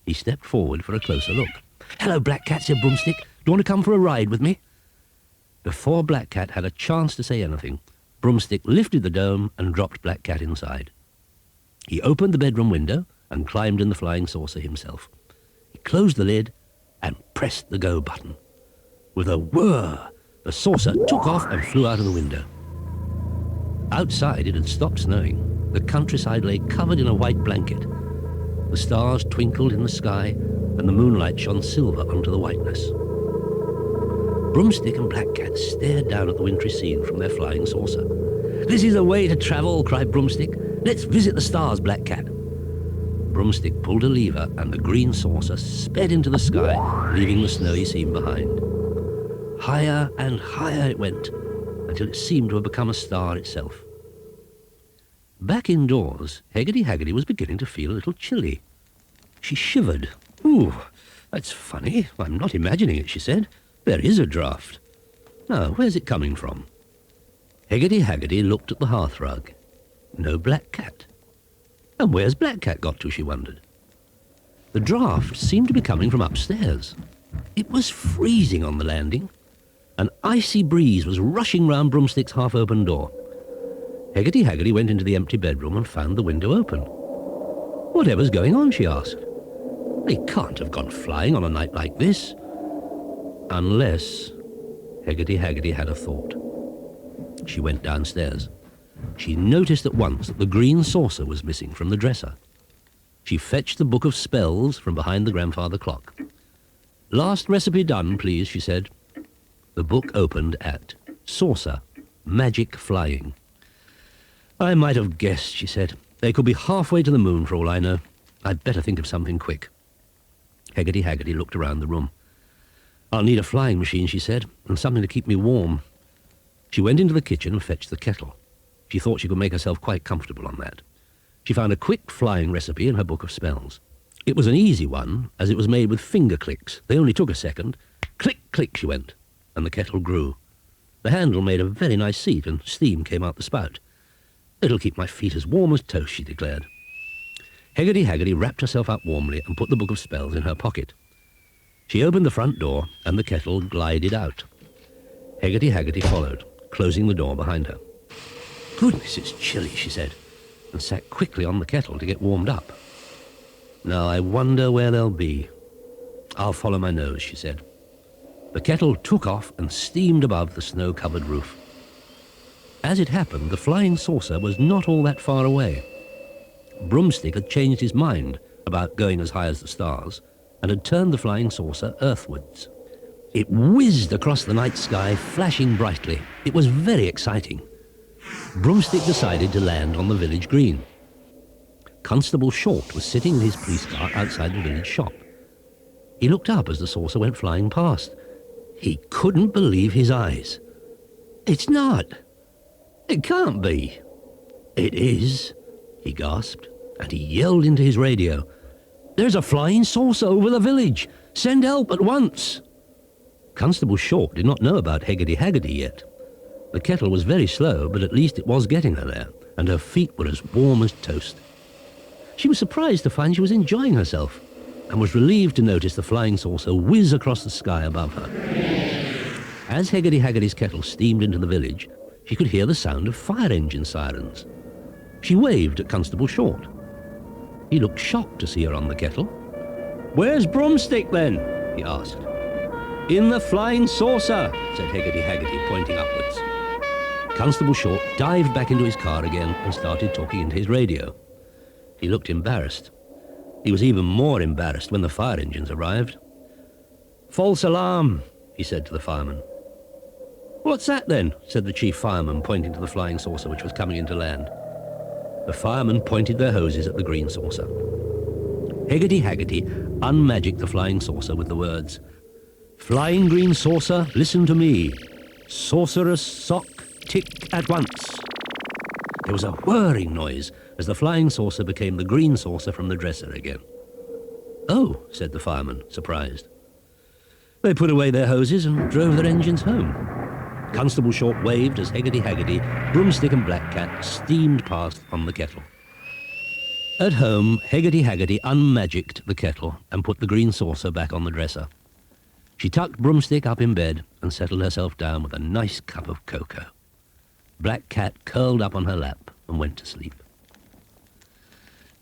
He stepped forward for a closer look. "Hello, Black Cat," said Broomstick. "Do you want to come for a ride with me?" Before Black Cat had a chance to say anything, Broomstick lifted the dome and dropped Black Cat inside. He opened the bedroom window and climbed in the flying saucer himself. He closed the lid and pressed the go button. With a whir, the saucer took off and flew out of the window. Outside it had stopped snowing. The countryside lay covered in a white blanket. The stars twinkled in the sky, and the moonlight shone silver onto the whiteness. Broomstick and Black Cat stared down at the wintry scene from their flying saucer. "This is the way to travel," cried Broomstick. "Let's visit the stars, Black Cat." Broomstick pulled a lever, and the green saucer sped into the sky, leaving the snowy scene behind. Higher and higher it went, until it seemed to have become a star itself. Back indoors, Heggarty Haggarty was beginning to feel a little chilly. She shivered. "Ooh, that's funny. I'm not imagining it," she said. "There is a draught. Now, where's it coming from?" Heggarty Haggarty looked at the hearthrug. No Black Cat. And where's Black Cat got to, she wondered. The draught seemed to be coming from upstairs. It was freezing on the landing. An icy breeze was rushing round Broomstick's half-open door. Heggarty Haggarty went into the empty bedroom and found the window open. "Whatever's going on?" she asked. "They can't have gone flying on a night like this." Unless... Heggarty Haggarty had a thought. She went downstairs. She noticed at once that the green saucer was missing from the dresser. She fetched the book of spells from behind the grandfather clock. "Last recipe done, please," she said. The book opened at Saucer, Magic Flying. "I might have guessed," she said. "They could be halfway to the moon for all I know. I'd better think of something quick." Heggarty Haggarty looked around the room. "I'll need a flying machine," she said, "and something to keep me warm." She went into the kitchen and fetched the kettle. She thought she could make herself quite comfortable on that. She found a quick flying recipe in her book of spells. It was an easy one, as it was made with finger clicks. They only took a second. Click, click, she went, and the kettle grew. The handle made a very nice seat, and steam came out the spout. "It'll keep my feet as warm as toast," she declared. Heggarty Haggarty wrapped herself up warmly and put the book of spells in her pocket. She opened the front door, and the kettle glided out. Heggarty Haggarty followed, closing the door behind her. "Goodness, it's chilly," she said, and sat quickly on the kettle to get warmed up. "Now I wonder where they'll be. I'll follow my nose," she said. The kettle took off and steamed above the snow-covered roof. As it happened, the flying saucer was not all that far away. Broomstick had changed his mind about going as high as the stars and had turned the flying saucer earthwards. It whizzed across the night sky, flashing brightly. It was very exciting. Broomstick decided to land on the village green. Constable Short was sitting in his police car outside the village shop. He looked up as the saucer went flying past. He couldn't believe his eyes. "It's not. It can't be." "It is," he gasped, and he yelled into his radio. "There's a flying saucer over the village. Send help at once." Constable Short did not know about Heggarty Haggarty yet. The kettle was very slow, but at least it was getting her there, and her feet were as warm as toast. She was surprised to find she was enjoying herself, and was relieved to notice the flying saucer whiz across the sky above her. As Heggarty Haggarty's kettle steamed into the village, she could hear the sound of fire engine sirens. She waved at Constable Short. He looked shocked to see her on the kettle. "Where's Broomstick, then?" he asked. "In the flying saucer," said Heggarty Haggarty, pointing upwards. Constable Short dived back into his car again and started talking into his radio. He looked embarrassed. He was even more embarrassed when the fire engines arrived. "False alarm," he said to the fireman. "What's that, then?" said the chief fireman, pointing to the flying saucer which was coming into land. The firemen pointed their hoses at the green saucer. Heggarty Haggarty unmagicked the flying saucer with the words, "Flying green saucer, listen to me. Sorceress sock, tick at once." There was a whirring noise as the flying saucer became the green saucer from the dresser again. "Oh," said the fireman, surprised. They put away their hoses and drove their engines home. Constable Short waved as Heggarty Haggarty, Broomstick and Black Cat steamed past on the kettle. At home, Heggarty Haggarty unmagicked the kettle and put the green saucer back on the dresser. She tucked Broomstick up in bed and settled herself down with a nice cup of cocoa. Black Cat curled up on her lap and went to sleep.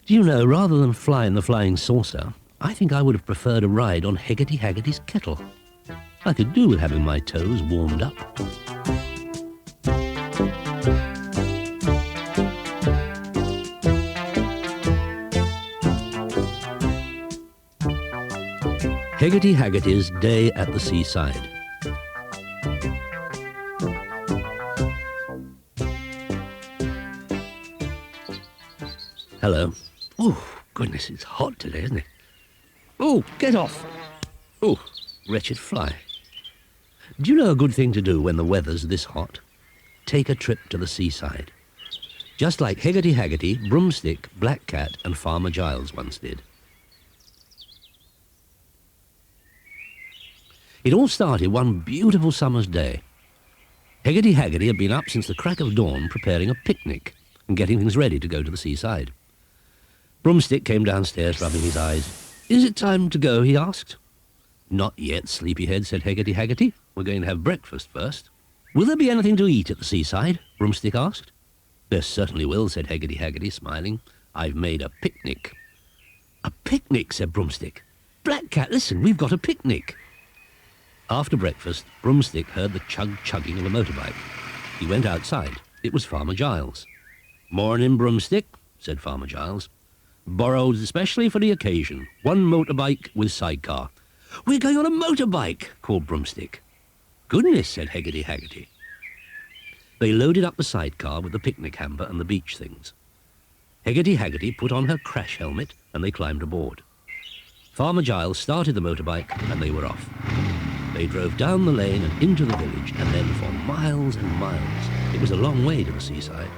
Do you know, rather than fly in the flying saucer, I think I would have preferred a ride on Heggarty Haggarty's kettle. I could do with having my toes warmed up. Heggarty Haggarty's Day at the Seaside. Hello. Oh, goodness, it's hot today, isn't it? Oh, get off. Oh, wretched fly. Do you know a good thing to do when the weather's this hot? Take a trip to the seaside. Just like Heggarty Haggarty, Broomstick, Black Cat and Farmer Giles once did. It all started one beautiful summer's day. Heggarty Haggarty had been up since the crack of dawn preparing a picnic and getting things ready to go to the seaside. Broomstick came downstairs rubbing his eyes. "Is it time to go?" he asked. Not yet, sleepyhead, said Heggarty Haggarty. We're going to have breakfast first. Will there be anything to eat at the seaside? Broomstick asked. There certainly will, said Heggarty Haggarty, smiling. I've made a picnic. A picnic, said Broomstick. Black Cat, listen, we've got a picnic. After breakfast, Broomstick heard the chug-chugging of a motorbike. He went outside. It was Farmer Giles. Morning, Broomstick, said Farmer Giles. Borrowed especially for the occasion. One motorbike with sidecar. We're going on a motorbike, called Broomstick. Goodness, said Heggarty Haggarty. They loaded up the sidecar with the picnic hamper and the beach things. Heggarty Haggarty put on her crash helmet and they climbed aboard. Farmer Giles started the motorbike and they were off. They drove down the lane and into the village, and then for miles and miles. It was a long way to the seaside.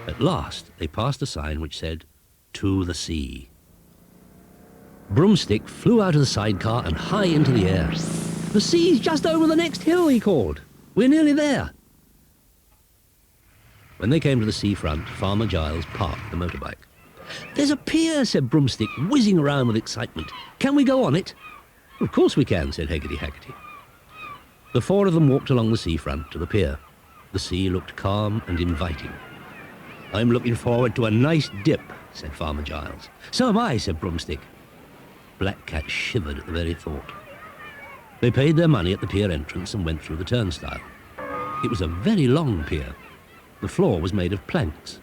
At last, they passed a sign which said, "To the sea." Broomstick flew out of the sidecar and high into the air. The sea's just over the next hill, he called. We're nearly there. When they came to the seafront, Farmer Giles parked the motorbike. There's a pier, said Broomstick, whizzing around with excitement. Can we go on it? Of course we can, said Heggarty Haggarty. The four of them walked along the seafront to the pier. The sea looked calm and inviting. I'm looking forward to a nice dip, said Farmer Giles. So am I, said Broomstick. Black Cat shivered at the very thought. They paid their money at the pier entrance and went through the turnstile. It was a very long pier. The floor was made of planks.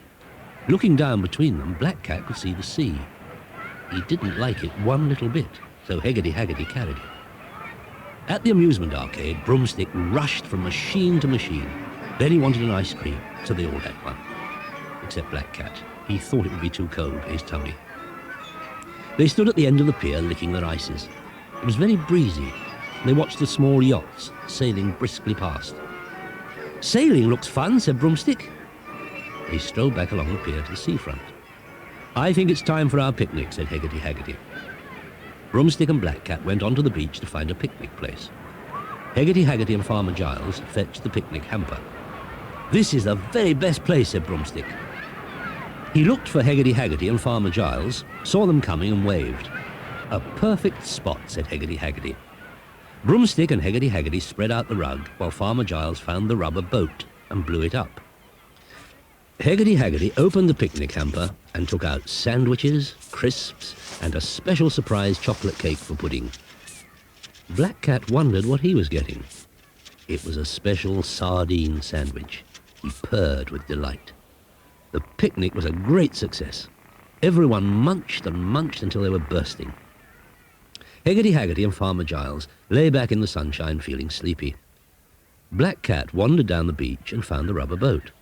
Looking down between them, Black Cat could see the sea. He didn't like it one little bit, so Heggarty Haggarty carried it. At the amusement arcade, Broomstick rushed from machine to machine. Then he wanted an ice cream, so they all had one. Except Black Cat. He thought it would be too cold for his tummy. They stood at the end of the pier licking their ices. It was very breezy. They watched the small yachts sailing briskly past. Sailing looks fun, said Broomstick. They strolled back along the pier to the seafront. I think it's time for our picnic, said Heggarty Haggarty. Broomstick and Black Cat went onto the beach to find a picnic place. Heggarty Haggarty and Farmer Giles fetched the picnic hamper. This is the very best place, said Broomstick. He looked for Heggarty Haggarty and Farmer Giles, saw them coming and waved. A perfect spot, said Heggarty Haggarty. Broomstick and Heggarty Haggarty spread out the rug while Farmer Giles found the rubber boat and blew it up. Heggarty Haggarty opened the picnic hamper and took out sandwiches, crisps, and a special surprise chocolate cake for pudding. Black Cat wondered what he was getting. It was a special sardine sandwich. He purred with delight. The picnic was a great success. Everyone munched and munched until they were bursting. Heggarty Haggarty and Farmer Giles lay back in the sunshine feeling sleepy. Black Cat wandered down the beach and found the rubber boat.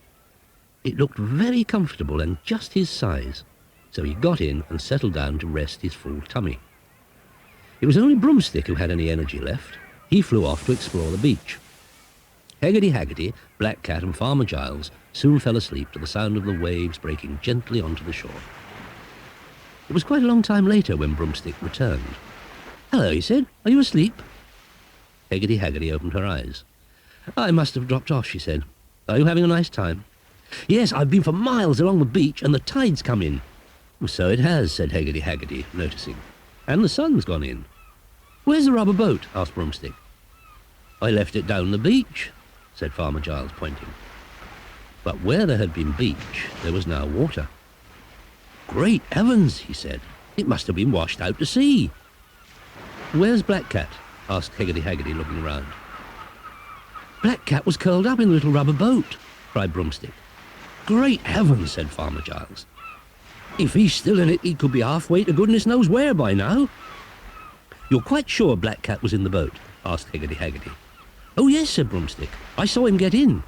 It looked very comfortable and just his size, so he got in and settled down to rest his full tummy. It was only Broomstick who had any energy left. He flew off to explore the beach. Heggarty Haggarty, Black Cat and Farmer Giles soon fell asleep to the sound of the waves breaking gently onto the shore. It was quite a long time later when Broomstick returned. Hello, he said. Are you asleep? Heggarty Haggarty opened her eyes. I must have dropped off, she said. Are you having a nice time? Yes, I've been for miles along the beach and the tide's come in. So it has, said Heggarty Haggarty, noticing. And the sun's gone in. Where's the rubber boat? Asked Broomstick. I left it down the beach, said Farmer Giles, pointing. But where there had been beach, there was now water. Great heavens, he said. It must have been washed out to sea. Where's Black Cat? Asked Heggarty Haggarty, looking round. Black Cat was curled up in the little rubber boat, cried Broomstick. Great heavens, said Farmer Giles. If he's still in it, he could be halfway to goodness knows where by now. You're quite sure Black Cat was in the boat? Asked Heggarty Haggarty. Oh, yes, said Broomstick. I saw him get in.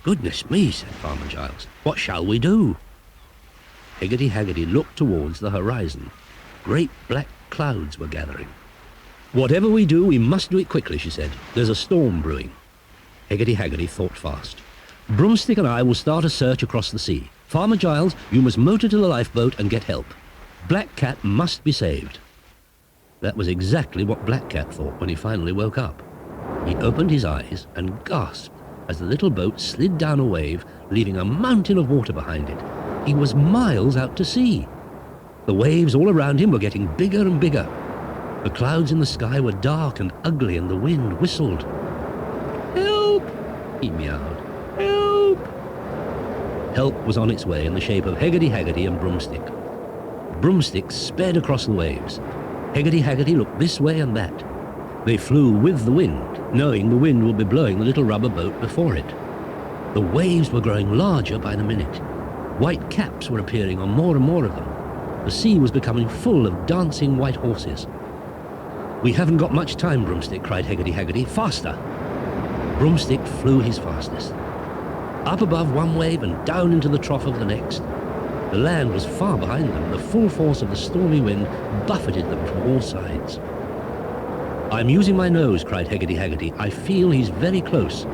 Goodness me, said Farmer Giles. What shall we do? Heggarty Haggarty looked towards the horizon. Great black clouds were gathering. Whatever we do, we must do it quickly, she said. There's a storm brewing. Heggarty Haggarty thought fast. Broomstick and I will start a search across the sea. Farmer Giles, you must motor to the lifeboat and get help. Black Cat must be saved. That was exactly what Black Cat thought when he finally woke up. He opened his eyes and gasped as the little boat slid down a wave, leaving a mountain of water behind it. He was miles out to sea. The waves all around him were getting bigger and bigger. The clouds in the sky were dark and ugly, and the wind whistled. "Help!" he meowed. "Help!" Help was on its way in the shape of Heggarty Haggarty and Broomstick. Broomstick sped across the waves. Heggarty Haggarty looked this way and that. They flew with the wind, knowing the wind would be blowing the little rubber boat before it. The waves were growing larger by the minute. White caps were appearing on more and more of them. The sea was becoming full of dancing white horses. "We haven't got much time, Broomstick," cried Heggarty Haggarty. "Faster!" Broomstick flew his fastest. Up above one wave and down into the trough of the next. The land was far behind them. The full force of the stormy wind buffeted them from all sides. "I'm using my nose," cried Heggarty Haggarty. "I feel he's very close."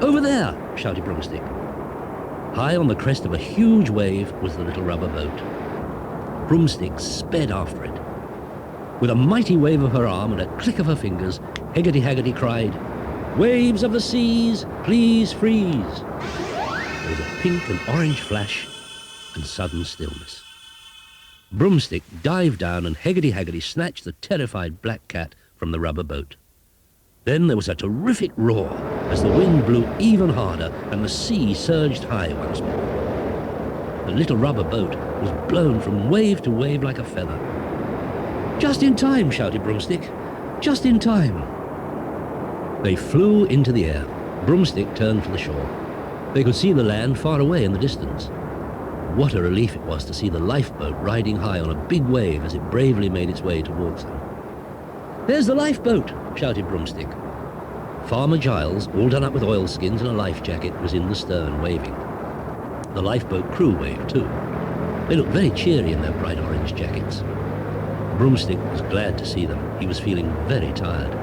"Over there!" shouted Broomstick. High on the crest of a huge wave was the little rubber boat. Broomstick sped after it. With a mighty wave of her arm and a click of her fingers, Heggarty Haggarty cried, "Waves of the seas, please freeze." There was a pink and orange flash and sudden stillness. Broomstick dived down and Heggarty Haggarty snatched the terrified black cat from the rubber boat. Then there was a terrific roar as the wind blew even harder and the sea surged high once more. The little rubber boat was blown from wave to wave like a feather. "Just in time," shouted Broomstick. "Just in time." They flew into the air. Broomstick turned for the shore. They could see the land far away in the distance. What a relief it was to see the lifeboat riding high on a big wave as it bravely made its way towards them. "There's the lifeboat!" shouted Broomstick. Farmer Giles, all done up with oilskins and a life jacket, was in the stern waving. The lifeboat crew waved too. They looked very cheery in their bright orange jackets. Broomstick was glad to see them. He was feeling very tired.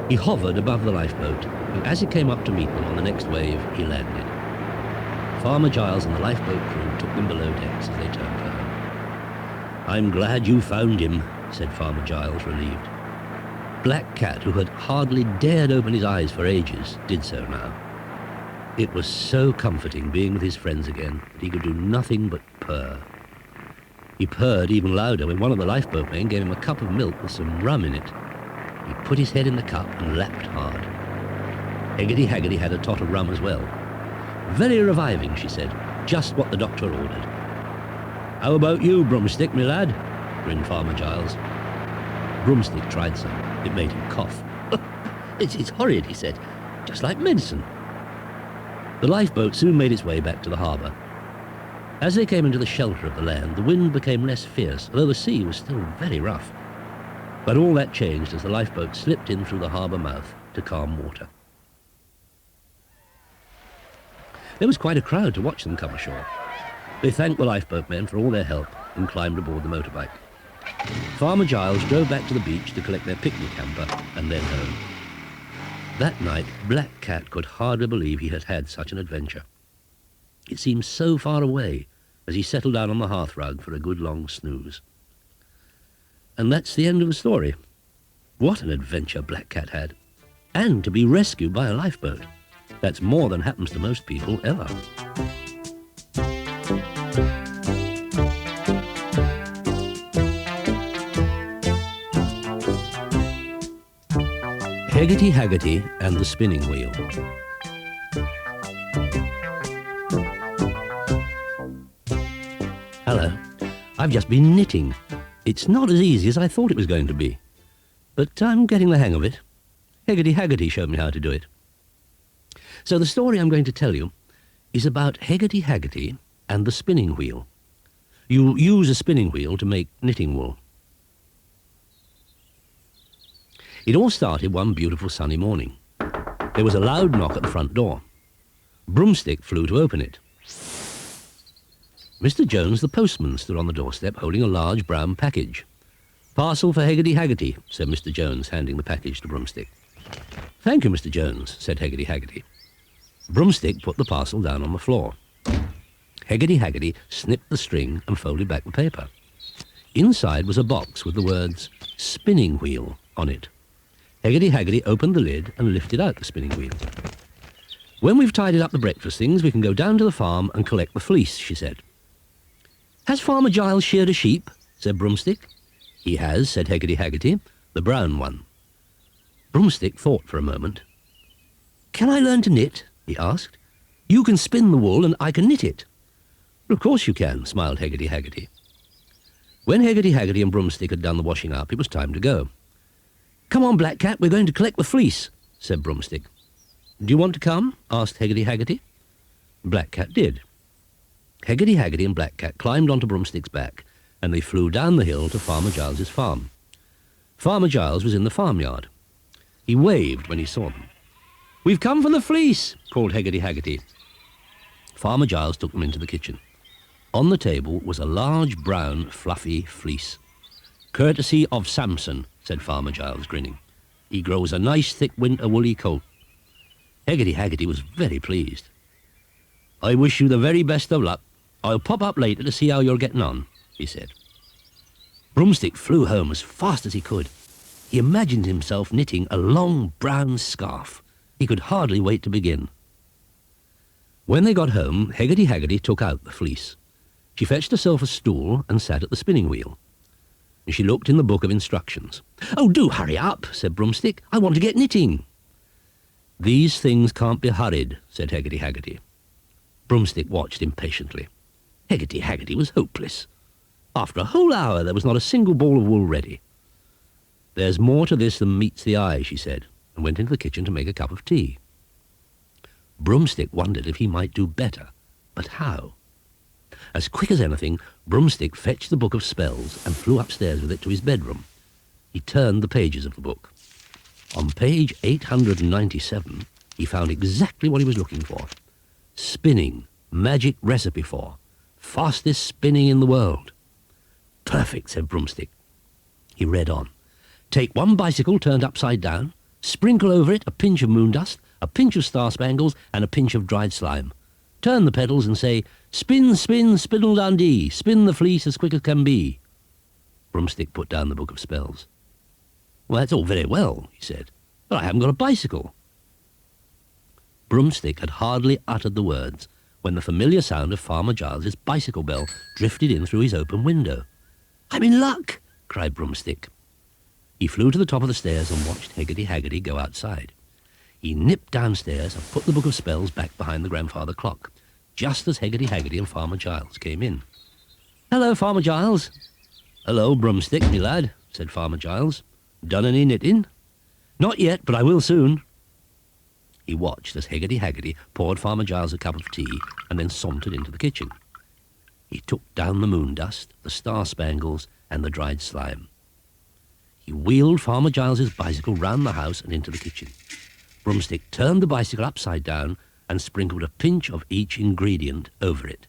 He hovered above the lifeboat, and as he came up to meet them on the next wave, he landed. Farmer Giles and the lifeboat crew took them below decks as they turned for home. "I'm glad you found him," said Farmer Giles, relieved. Black Cat, who had hardly dared open his eyes for ages, did so now. It was so comforting being with his friends again that he could do nothing but purr. He purred even louder when one of the lifeboat men gave him a cup of milk with some rum in it. He put his head in the cup and lapped hard. Heggarty Haggarty had a tot of rum as well. "Very reviving," she said. "Just what the doctor ordered." "How about you, Broomstick, me lad?" grinned Farmer Giles. Broomstick tried some. It made him cough. It's horrid," he said. "Just like medicine." The lifeboat soon made its way back to the harbour. As they came into the shelter of the land, the wind became less fierce, although the sea was still very rough. But all that changed as the lifeboat slipped in through the harbour mouth to calm water. There was quite a crowd to watch them come ashore. They thanked the lifeboat men for all their help and climbed aboard the motorbike. Farmer Giles drove back to the beach to collect their picnic hamper and then home. That night, Black Cat could hardly believe he had had such an adventure. It seemed so far away as he settled down on the hearthrug for a good long snooze. And that's the end of the story. What an adventure Black Cat had. And to be rescued by a lifeboat. That's more than happens to most people ever. Heggarty Haggarty and the Spinning Wheel. Hello. I've just been knitting. It's not as easy as I thought it was going to be. But I'm getting the hang of it. Heggarty Haggarty showed me how to do it. So the story I'm going to tell you is about Heggarty Haggarty and the spinning wheel. You'll use a spinning wheel to make knitting wool. It all started one beautiful sunny morning. There was a loud knock at the front door. Broomstick flew to open it. Mr. Jones, the postman, stood on the doorstep holding a large brown package. "Parcel for Heggarty Haggarty," said Mr. Jones, handing the package to Broomstick. "Thank you, Mr. Jones," said Heggarty Haggarty. Broomstick put the parcel down on the floor. Heggarty Haggarty snipped the string and folded back the paper. Inside was a box with the words "Spinning Wheel" on it. Heggarty Haggarty opened the lid and lifted out the spinning wheel. "When we've tidied up the breakfast things, we can go down to the farm and collect the fleece," she said. "Has Farmer Giles sheared a sheep?" said Broomstick. "He has," said Heggarty Haggarty, "the brown one." Broomstick thought for a moment. "Can I learn to knit?" he asked. "You can spin the wool and I can knit it." "Of course you can," smiled Heggarty Haggarty. When Heggarty Haggarty and Broomstick had done the washing up, it was time to go. "Come on, Black Cat, we're going to collect the fleece," said Broomstick. "Do you want to come?" asked Heggarty Haggarty. Black Cat did. Heggarty Haggarty and Black Cat climbed onto Broomstick's back, and they flew down the hill to Farmer Giles's farm. Farmer Giles was in the farmyard. He waved when he saw them. "We've come for the fleece," called Heggarty Haggarty. Farmer Giles took them into the kitchen. On the table was a large, brown, fluffy fleece. "Courtesy of Samson," said Farmer Giles, grinning. "He grows a nice, thick winter woolly coat." Heggarty Haggarty was very pleased. "I wish you the very best of luck. I'll pop up later to see how you're getting on," he said. Broomstick flew home as fast as he could. He imagined himself knitting a long brown scarf. He could hardly wait to begin. When they got home, Heggarty Haggarty took out the fleece. She fetched herself a stool and sat at the spinning wheel. She looked in the book of instructions. "Oh, do hurry up," said Broomstick. "I want to get knitting." "These things can't be hurried," said Heggarty Haggarty. Broomstick watched impatiently. Heggarty Haggarty was hopeless. After a whole hour there was not a single ball of wool ready. "There's more to this than meets the eye," she said, and went into the kitchen to make a cup of tea. Broomstick wondered if he might do better, but how? As quick as anything, Broomstick fetched the book of spells and flew upstairs with it to his bedroom. He turned the pages of the book. On page 897, he found exactly what he was looking for. "Spinning, magic recipe for, fastest spinning in the world." "Perfect," said Broomstick. He read on. "Take one bicycle turned upside down, sprinkle over it a pinch of moon dust, a pinch of star spangles, and a pinch of dried slime. Turn the pedals and say, 'Spin, spin, spiddle-dundee, spin the fleece as quick as can be.'" Broomstick put down the book of spells. "Well, that's all very well," he said, "but I haven't got a bicycle." Broomstick had hardly uttered the words when the familiar sound of Farmer Giles's bicycle bell drifted in through his open window. "I'm in luck!" cried Broomstick. He flew to the top of the stairs and watched Heggarty Haggarty go outside. He nipped downstairs and put the book of spells back behind the grandfather clock, just as Heggarty Haggarty and Farmer Giles came in. "Hello, Farmer Giles." "Hello, Broomstick, me lad," said Farmer Giles. "Done any knitting?" "Not yet, but I will soon." He watched as Heggarty Haggarty poured Farmer Giles a cup of tea and then sauntered into the kitchen. He took down the moon dust, the star spangles, and the dried slime. He wheeled Farmer Giles's bicycle round the house and into the kitchen. Broomstick turned the bicycle upside down and sprinkled a pinch of each ingredient over it.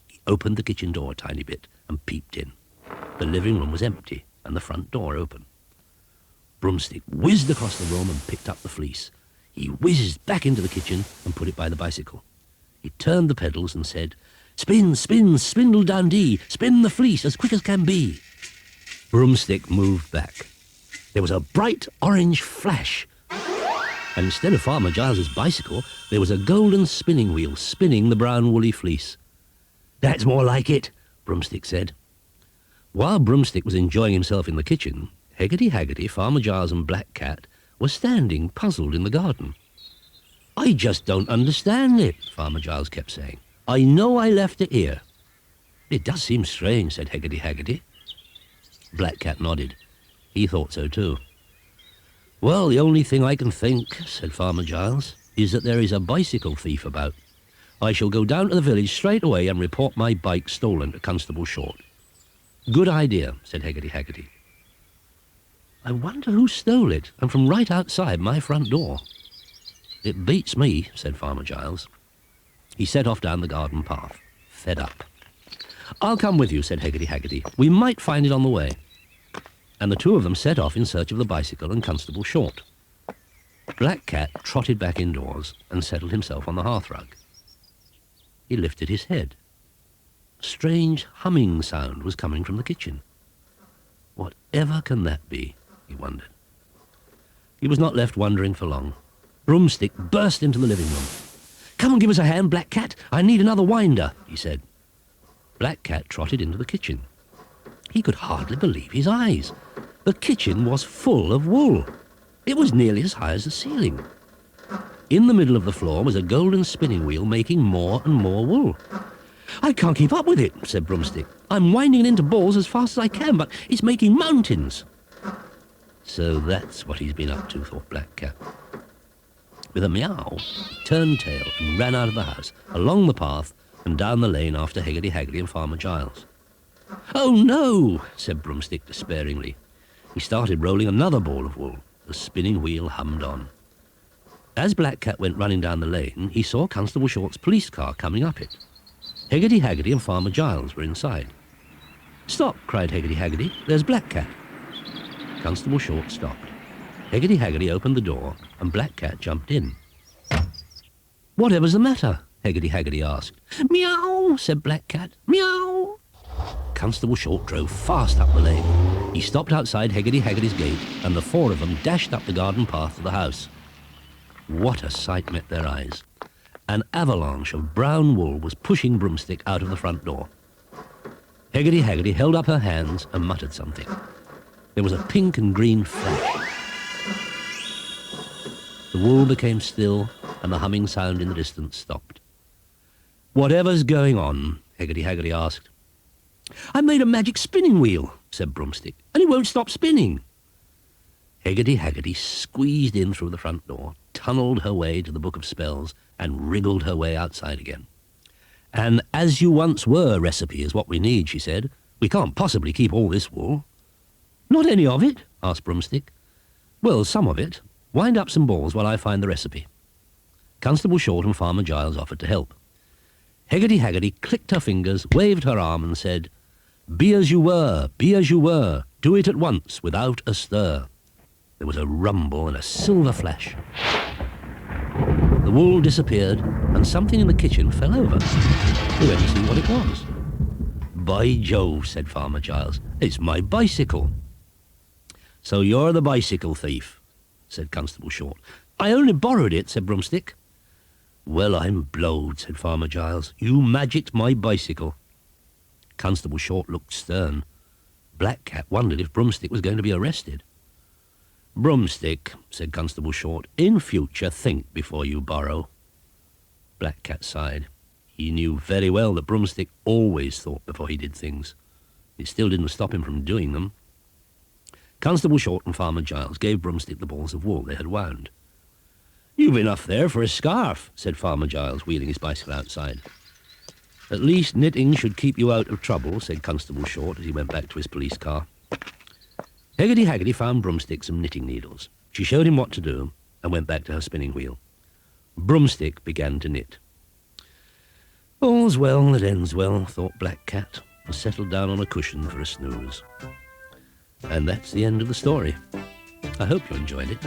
He opened the kitchen door a tiny bit and peeped in. The living room was empty and the front door open. Broomstick whizzed across the room and picked up the fleece. He whizzed back into the kitchen and put it by the bicycle. He turned the pedals and said, "Spin, spin, spindle-dundee, spin the fleece as quick as can be." Broomstick moved back. There was a bright orange flash, and instead of Farmer Giles's bicycle, there was a golden spinning wheel spinning the brown woolly fleece. "That's more like it," Broomstick said. While Broomstick was enjoying himself in the kitchen, Heggarty Haggarty, Farmer Giles and Black Cat were standing puzzled in the garden. "I just don't understand it," Farmer Giles kept saying. "I know I left it here." "It does seem strange," said Heggarty Haggarty. Black Cat nodded. He thought so too. "Well, the only thing I can think," said Farmer Giles, "is that there is a bicycle thief about. I shall go down to the village straight away and report my bike stolen to Constable Short." "Good idea," said Heggarty Haggarty. "I wonder who stole it, and from right outside my front door." "It beats me," said Farmer Giles. He set off down the garden path, fed up. "I'll come with you," said Heggarty Haggarty. "We might find it on the way." And the two of them set off in search of the bicycle and Constable Short. Black Cat trotted back indoors and settled himself on the hearthrug. He lifted his head. A strange humming sound was coming from the kitchen. "Whatever can that be?" he wondered. He was not left wondering for long. Broomstick burst into the living room. "Come and give us a hand, Black Cat. I need another winder," he said. Black Cat trotted into the kitchen. He could hardly believe his eyes. The kitchen was full of wool. It was nearly as high as the ceiling. In the middle of the floor was a golden spinning wheel making more and more wool. "I can't keep up with it," said Broomstick. "I'm winding it into balls as fast as I can, but it's making mountains." So that's what he's been up to, thought Black Cat. With a meow, he turned tail and ran out of the house, along the path and down the lane after Heggarty Haggarty and Farmer Giles. "Oh, no," said Broomstick despairingly. He started rolling another ball of wool. The spinning wheel hummed on. As Black Cat went running down the lane, he saw Constable Short's police car coming up it. Heggarty Haggarty and Farmer Giles were inside. "Stop," cried Heggarty Haggarty. "There's Black Cat." Constable Short stopped. Heggarty Haggarty opened the door, and Black Cat jumped in. "Whatever's the matter?" Heggarty Haggarty asked. "Meow," said Black Cat. "Meow." Constable Short drove fast up the lane. He stopped outside Heggarty Haggarty's gate, and the four of them dashed up the garden path to the house. What a sight met their eyes. An avalanche of brown wool was pushing Broomstick out of the front door. Heggarty Haggarty held up her hands and muttered something. There was a pink and green flash. The wool became still, and the humming sound in the distance stopped. "Whatever's going on?" Heggarty Haggarty asked. "I made a magic spinning wheel," said Broomstick, "and it won't stop spinning." Heggarty Haggarty squeezed in through the front door, tunnelled her way to the Book of Spells, and wriggled her way outside again. "An as you once were recipe is what we need," she said. "We can't possibly keep all this wool." "Not any of it?" asked Broomstick. "Well, some of it. Wind up some balls while I find the recipe." Constable Short and Farmer Giles offered to help. Heggarty Haggarty clicked her fingers, waved her arm, and said, "Be as you were, be as you were. Do it at once, without a stir." There was a rumble and a silver flash. The wool disappeared, and something in the kitchen fell over. They went to see what it was. "By Jove," said Farmer Giles, "it's my bicycle." "So you're the bicycle thief," said Constable Short. "I only borrowed it," said Broomstick. "Well, I'm blowed," said Farmer Giles. "You magicked my bicycle." Constable Short looked stern. Black Cat wondered if Broomstick was going to be arrested. "Broomstick," said Constable Short, "in future think before you borrow." Black Cat sighed. He knew very well that Broomstick always thought before he did things. It still didn't stop him from doing them. Constable Short and Farmer Giles gave Broomstick the balls of wool they had wound. "You've enough there for a scarf," said Farmer Giles, wheeling his bicycle outside. "At least knitting should keep you out of trouble," said Constable Short as he went back to his police car. Heggarty Haggarty found Broomstick some knitting needles. She showed him what to do and went back to her spinning wheel. Broomstick began to knit. "All's well that ends well," thought Black Cat, and settled down on a cushion for a snooze. And that's the end of the story. I hope you enjoyed it.